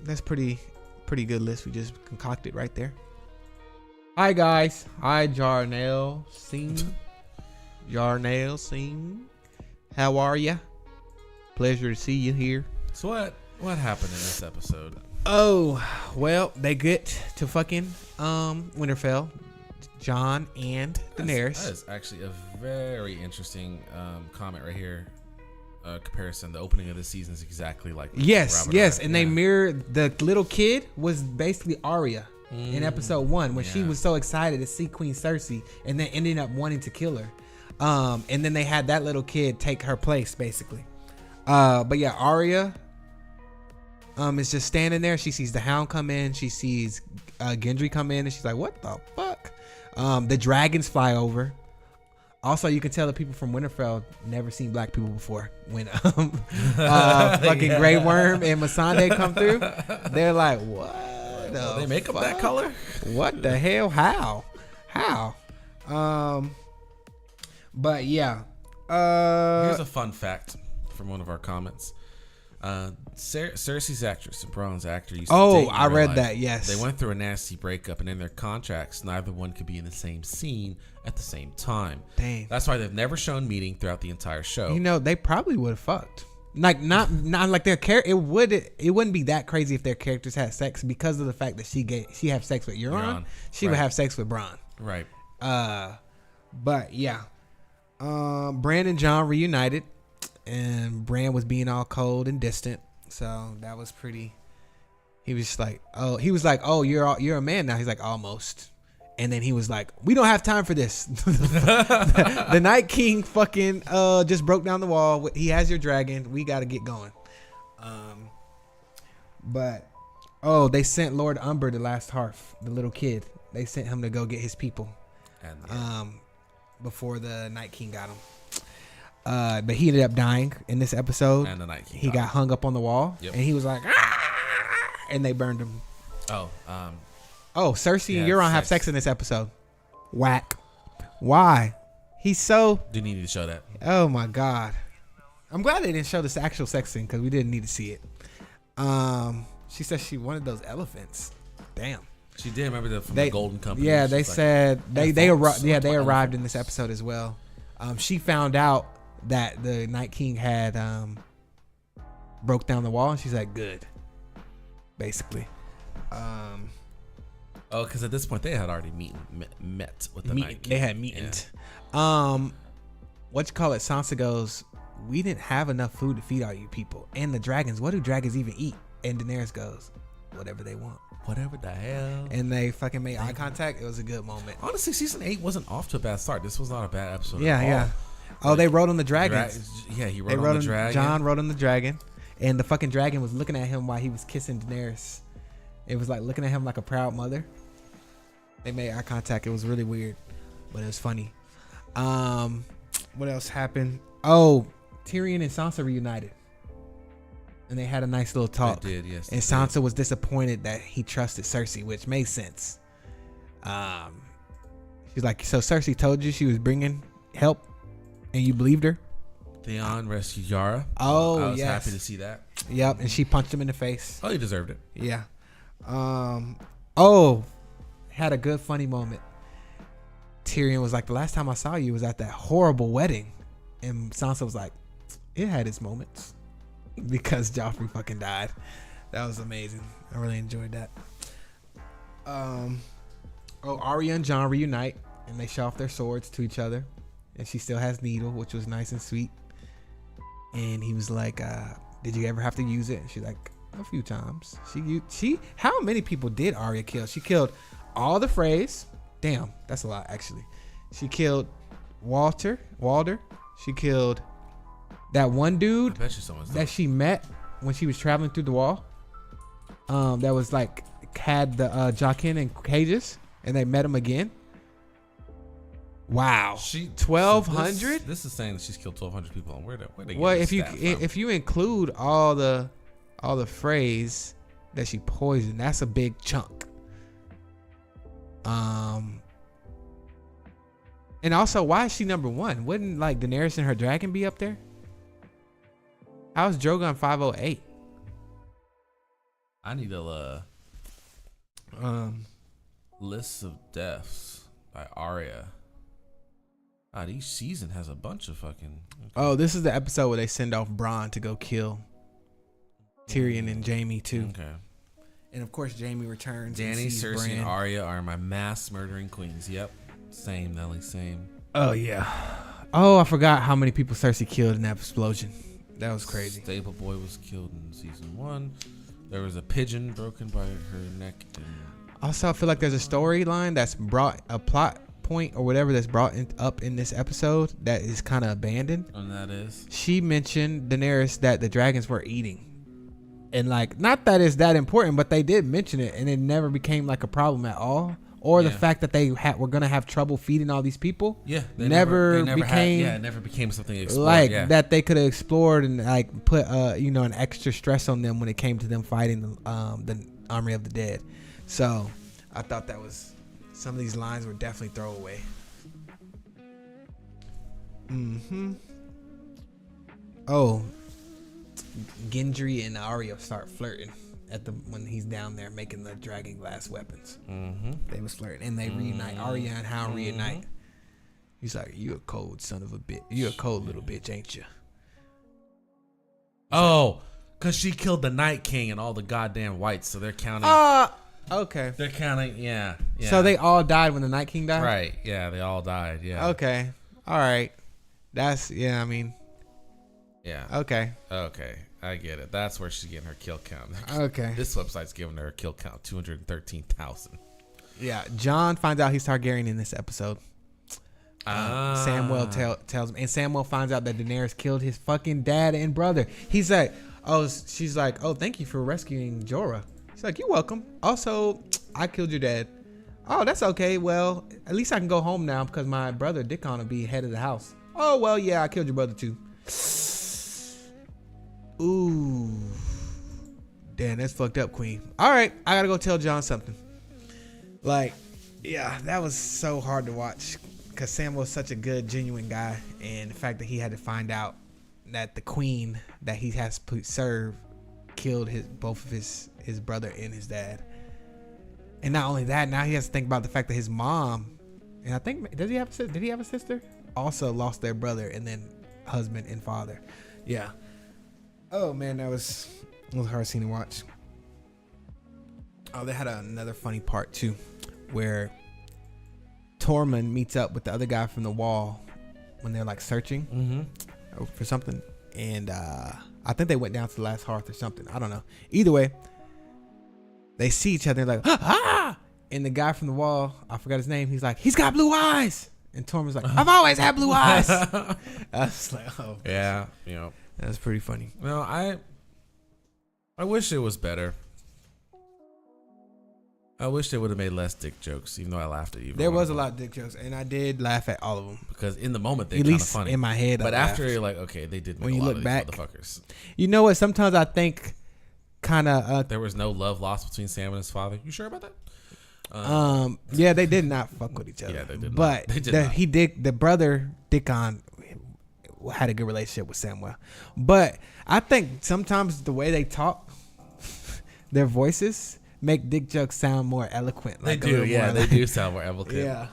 that's pretty good list we just concocted right there. Hi guys. Hi Jarnell Singh. Jarnell Singh. How are ya? Pleasure to see you here. So what happened in this episode? Oh, well, they get to fucking Winterfell, Jon and Daenerys. That is actually a very interesting comment right here. Comparison. The opening of this season is exactly like yes, and they mirrored. The little kid was basically Arya in episode 1 when she was so excited to see Queen Cersei and then ending up wanting to kill her. And then they had that little kid take her place basically. But yeah, Arya is just standing there. She sees the Hound come in. She sees Gendry come in, and she's like, "What the fuck?" The dragons fly over. Also, you can tell the people from Winterfell never seen black people before. When fucking Grey Worm and Missandei come through, they're like, "What? They make up that color? What the hell? How?" But yeah. Here's a fun fact from one of our comments. Cersei's actress and Bronn's actor used to date I read life. that. Yes, they went through a nasty breakup, and in their contracts, neither one could be in the same scene at the same time. Dang. That's why they've never shown meeting throughout the entire show. You know, they probably would have fucked. Like not like their character. It wouldn't be that crazy if their characters had sex because of the fact that she had sex with Euron. She would have sex with Bronn. Right. But yeah, Bran and Jon reunited. And Bran was being all cold and distant, so that was pretty. He was just like, "Oh, you're a man now." He's like, "Almost," and then he was like, "We don't have time for this." The Night King fucking just broke down the wall. He has your dragon. We got to get going. But they sent Lord Umber the last Hearth, the little kid. They sent him to go get his people, before the Night King got him. But he ended up dying in this episode. And the Night King he got hung up on the wall, and he was like, and they burned him. Cersei and Euron have sex in this episode. Whack. Why? He's so. Didn't need to show that. Oh my god. I'm glad they didn't show this actual sex scene because we didn't need to see it. She said she wanted those elephants. Damn. She did. Remember from the Golden Company. Yeah, they said they arrived in this episode as well. She found out that the Night King had broke down the wall, and she's like, good, basically. Because at this point they had already met with the Night King. They had meetings. What you call it? Sansa goes, we didn't have enough food to feed all you people and the dragons. What do dragons even eat? And Daenerys goes, whatever they want. Whatever the hell. And they fucking made eye contact. It was a good moment. Honestly, season 8 wasn't off to a bad start. This was not a bad episode. Yeah. Oh, they rode on the dragons. He rode on the dragon. Jon rode on the dragon, and the fucking dragon was looking at him while he was kissing Daenerys. It was like looking at him like a proud mother. They made eye contact. It was really weird, but it was funny. What else happened? Oh, Tyrion and Sansa reunited, and they had a nice little talk. They did, yes. And Sansa was disappointed that he trusted Cersei, which made sense. She's like, so Cersei told you she was bringing help, and you believed her? Theon rescued Yara. Oh, I was happy to see that. Yep, and she punched him in the face. Oh, he deserved it. Yeah. Had a good funny moment. Tyrion was like, the last time I saw you was at that horrible wedding. And Sansa was like, it had its moments. Because Joffrey fucking died. That was amazing. I really enjoyed that. Arya and Jon reunite, and they show off their swords to each other. And she still has Needle, which was nice and sweet. And he was like, did you ever have to use it? And she's like, a few times. She how many people did Arya kill? She killed all the Freys. Damn, that's a lot actually. She killed Walder. She killed that one dude that she met when she was traveling through the wall. That was like had the Jaqen in cages, and they met him again. Wow, 1,200. This is saying that she's killed 1,200 people. And where they well, if you include all the Freys that she poisoned, that's a big chunk. And also, why is she number one? Wouldn't like Daenerys and her dragon be up there? How's Drogon 508? I need a list of deaths by Arya. God, each season has a bunch of fucking. Okay. Oh, this is the episode where they send off Bronn to go kill Tyrion and Jaime too. Okay. And of course, Jaime returns. Dany, Cersei, and Arya are my mass murdering queens. Yep. Same, Nelly. Same. Oh yeah. Oh, I forgot how many people Cersei killed in that explosion. That was crazy. Stable Boy was killed in season 1. There was a pigeon broken by her neck. Also, I feel like there's a storyline that's brought a plot point or whatever that's brought up in this episode that is kind of abandoned. And that is? She mentioned, Daenerys, that the dragons were eating. And like, not that it's that important, but they did mention it and it never became like a problem at all. Or the fact that they were going to have trouble feeding all these people. Yeah. It never became something explored. Like that they could have explored and like put, an extra stress on them when it came to them fighting the Army of the Dead. So I thought that was, some of these lines were definitely throwaway. Oh, Gendry and Arya start flirting when he's down there making the dragon glass weapons. They was flirting and they reunite. Arya and Hound reunite. He's like, "You a cold son of a bitch. You a cold little bitch, ain't you?" Oh, because she killed the Night King and all the goddamn whites, so they're counting. Okay. They're counting, yeah. So they all died when the Night King died? Right, yeah, they all died, yeah. Okay. All right. That's, yeah. Okay. Okay, I get it. That's where she's getting her kill count. Okay. This website's giving her a kill count, 213,000. Yeah, Jon finds out he's Targaryen in this episode. Samwell tells him, and Samwell finds out that Daenerys killed his fucking dad and brother. He's like, she's like, "Oh, thank you for rescuing Jorah." He's like, "You're welcome. Also, I killed your dad." "Oh, that's okay. Well, at least I can go home now because my brother Dickon will be head of the house." "Oh, well, yeah, I killed your brother too." Ooh. Damn, that's fucked up, Queen. All right, I gotta go tell Jon something. Like, yeah, that was so hard to watch because Sam was such a good, genuine guy, and the fact that he had to find out that the queen that he has to serve killed both of his brother and his dad. And not only that, now he has to think about the fact that his mom, and I think, did he have a sister? Also lost their brother and then husband and father. Yeah. Oh man, it was a hard scene to watch. Oh, they had another funny part too, where Tormund meets up with the other guy from the wall when they're like searching for something, and I think they went down to the last hearth or something. I don't know. Either way, they see each other like, ah! And the guy from the wall, I forgot his name. He's like, "He's got blue eyes." And Tormund's like, "I've always had blue eyes." I was like, oh, yeah, you know, that's pretty funny. Well, I wish it was better. I wish they would have made less dick jokes, even though I laughed at you. There was a lot of dick jokes, and I did laugh at all of them because in the moment they're kind of funny in my head. But after you're like, okay, they did make a lot of these motherfuckers. You know what? Sometimes I think, kind of. There was no love lost between Sam and his father. You sure about that? Yeah, they did not fuck with each other. Yeah, they did. But they did not. He did. The brother Dickon had a good relationship with Samwell, but I think sometimes the way they talk, their voices make dick jokes sound more eloquent. They do, yeah. They do sound more eloquent. Yeah.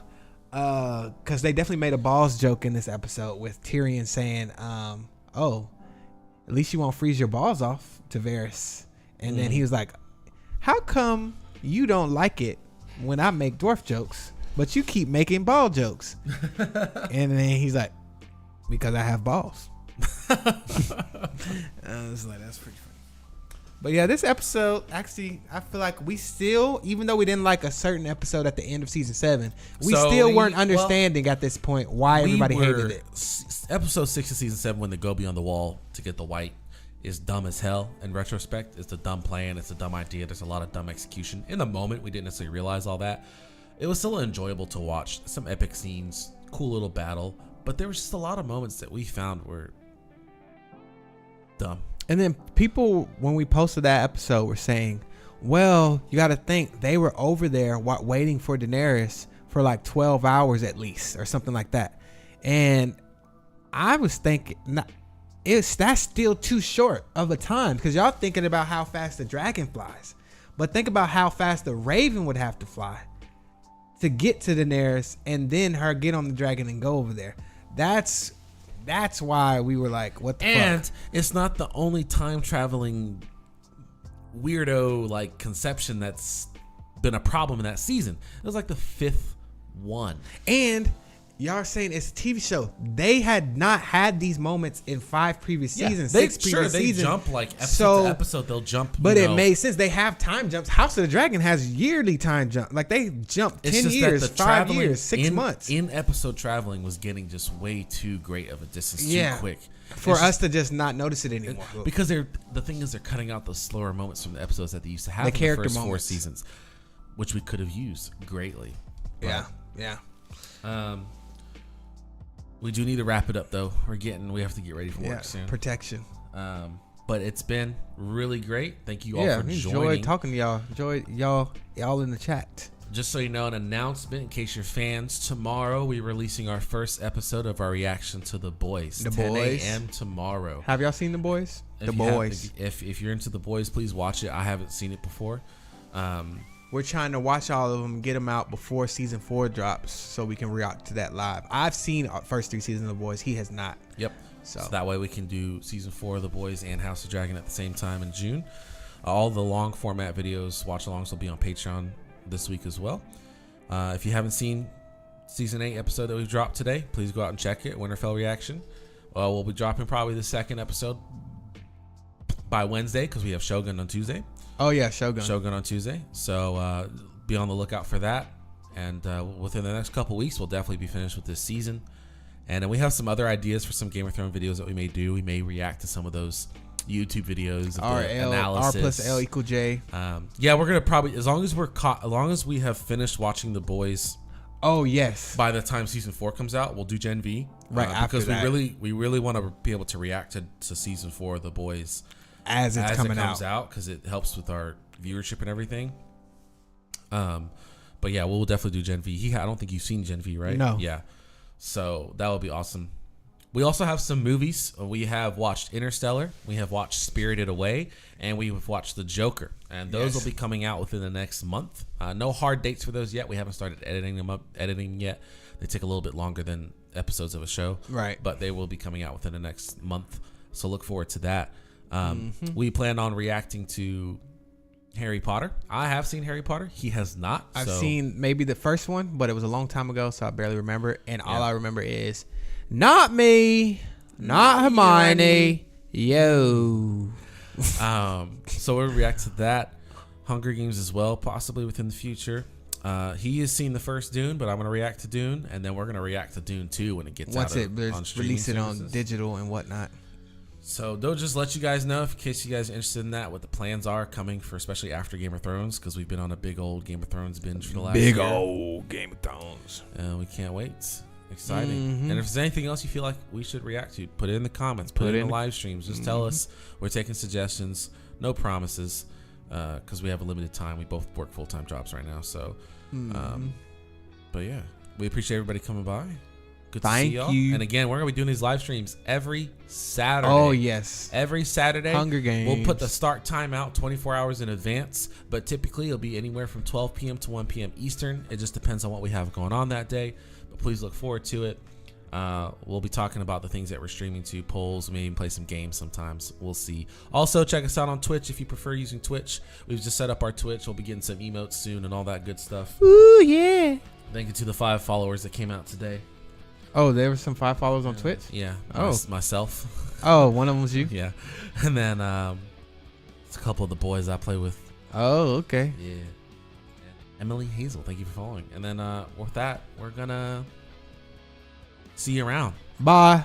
Because they definitely made a balls joke in this episode with Tyrion saying, "Oh, at least you won't freeze your balls off to Varys." And then he was like, "How come you don't like it when I make dwarf jokes, but you keep making ball jokes?" And then he's like, "Because I have balls." I was like, that's pretty funny. But yeah, this episode, actually, I feel like we still, even though we didn't like a certain episode at the end of season 7, we weren't understanding at this point why everybody hated it. Episode 6 of season 7, when they go beyond the wall to get the white, is dumb as hell. In retrospect, it's a dumb plan. It's a dumb idea. There's a lot of dumb execution. In the moment, we didn't necessarily realize all that. It was still enjoyable to watch. Some epic scenes, cool little battle. But there was just a lot of moments that we found were dumb. And then people, when we posted that episode, were saying, well, you got to think they were over there waiting for Daenerys for like 12 hours at least or something like that. And I was thinking, that's still too short of a time because y'all thinking about how fast the dragon flies. But think about how fast the Raven would have to fly to get to Daenerys, and then her get on the dragon and go over there. That's why we were like, what the fuck? And it's not the only time traveling weirdo like conception that's been a problem in that season. It was like the 5th one. And y'all are saying it's a TV show. They had not had these moments in 5 previous seasons, 6 previous seasons. They jump like episode to episode. They'll jump. But it made sense. They have time jumps. House of the Dragon has yearly time jump. Like they jump 10 years, 5 years, 6 months. In episode traveling was getting just way too great of a distance too quick. For us to just not notice it anymore. Because the thing is they're cutting out those slower moments from the episodes that they used to have in the first moments. 4 seasons, which we could have used greatly. Yeah. We do need to wrap it up though. We have to get ready for work soon. Protection. But it's been really great. Thank you all for joining. Enjoyed talking to y'all. Enjoyed y'all in the chat. Just so you know, an announcement in case you're fans. Tomorrow we're releasing our first episode of our reaction to The Boys. 10 a.m. tomorrow. Have y'all seen The Boys? If you're into The Boys, please watch it. I haven't seen it before. We're trying to watch all of them, get them out before season 4 drops, so we can react to that live. I've seen first 3 seasons of The Boys. He has not. Yep. So that way we can do season 4 of The Boys and House of Dragon at the same time in June. All the long format videos, watch-alongs will be on Patreon this week as well. If you haven't seen season 8 episode that we've dropped today, please go out and check it. Winterfell reaction. We'll be dropping probably the 2nd episode by Wednesday because we have Shogun on Tuesday. Oh yeah, Shogun on Tuesday. So be on the lookout for that. And within the next couple weeks, we'll definitely be finished with this season. And then we have some other ideas for some Game of Thrones videos that we may do. We may react to some of those YouTube videos of the analysis. R plus L equal J. Yeah, we're gonna probably as long as we have finished watching The Boys. Oh yes. By the time season 4 comes out, we'll do Gen V. Right after because that. we really want to be able to react to season 4 of The Boys as it comes out because it helps with our viewership and everything. But yeah, we'll definitely do Gen V. I don't think you've seen Gen V, right? No. Yeah. So that would be awesome. We also have some movies. We have watched Interstellar. We have watched Spirited Away, and we have watched The Joker. And those will be coming out within the next month. No hard dates for those yet. We haven't started editing yet. They take a little bit longer than episodes of a show. Right. But they will be coming out within the next month. So look forward to that. We plan on reacting to Harry Potter. I have seen Harry Potter. He has not. I've seen maybe the first one, but it was a long time ago, so I barely remember it. And all I remember is, not me, not Hermione, yo. So we'll react to that. Hunger Games as well, possibly within the future. He has seen the first Dune, but I'm going to react to Dune, and then we're going to react to Dune 2 when it gets out on streaming release it services. on digital and whatnot. So they'll just let you guys know, in case you guys are interested in that, what the plans are coming for, especially after Game of Thrones, because we've been on a big old Game of Thrones binge for the last year. Old Game of Thrones. We can't wait. Exciting. And if there's anything else you feel like we should react to, put it in the comments, put it in the live streams. Just tell us. We're taking suggestions. No promises, because we have a limited time. We both work full-time jobs right now. So, but yeah, we appreciate everybody coming by. Good to see y'all. And again, we're going to be doing these live streams every Saturday. Oh, yes. Every Saturday. Hunger Games. We'll put the start time out 24 hours in advance, but typically it'll be anywhere from 12 p.m. to 1 p.m. Eastern. It just depends on what we have going on that day, but please look forward to it. We'll be talking about the things that we're streaming to, polls, maybe even play some games sometimes. We'll see. Also, check us out on Twitch if you prefer using Twitch. We've just set up our Twitch. We'll be getting some emotes soon and all that good stuff. Ooh, yeah. Thank you to the 5 followers that came out today. Oh, there were some 5 followers on Twitch? Yeah. Myself. Oh, one of them was you? Yeah. And then it's a couple of the boys I play with. Oh, okay. Yeah. Emily Hazel, thank you for following. And then with that, we're going to see you around. Bye.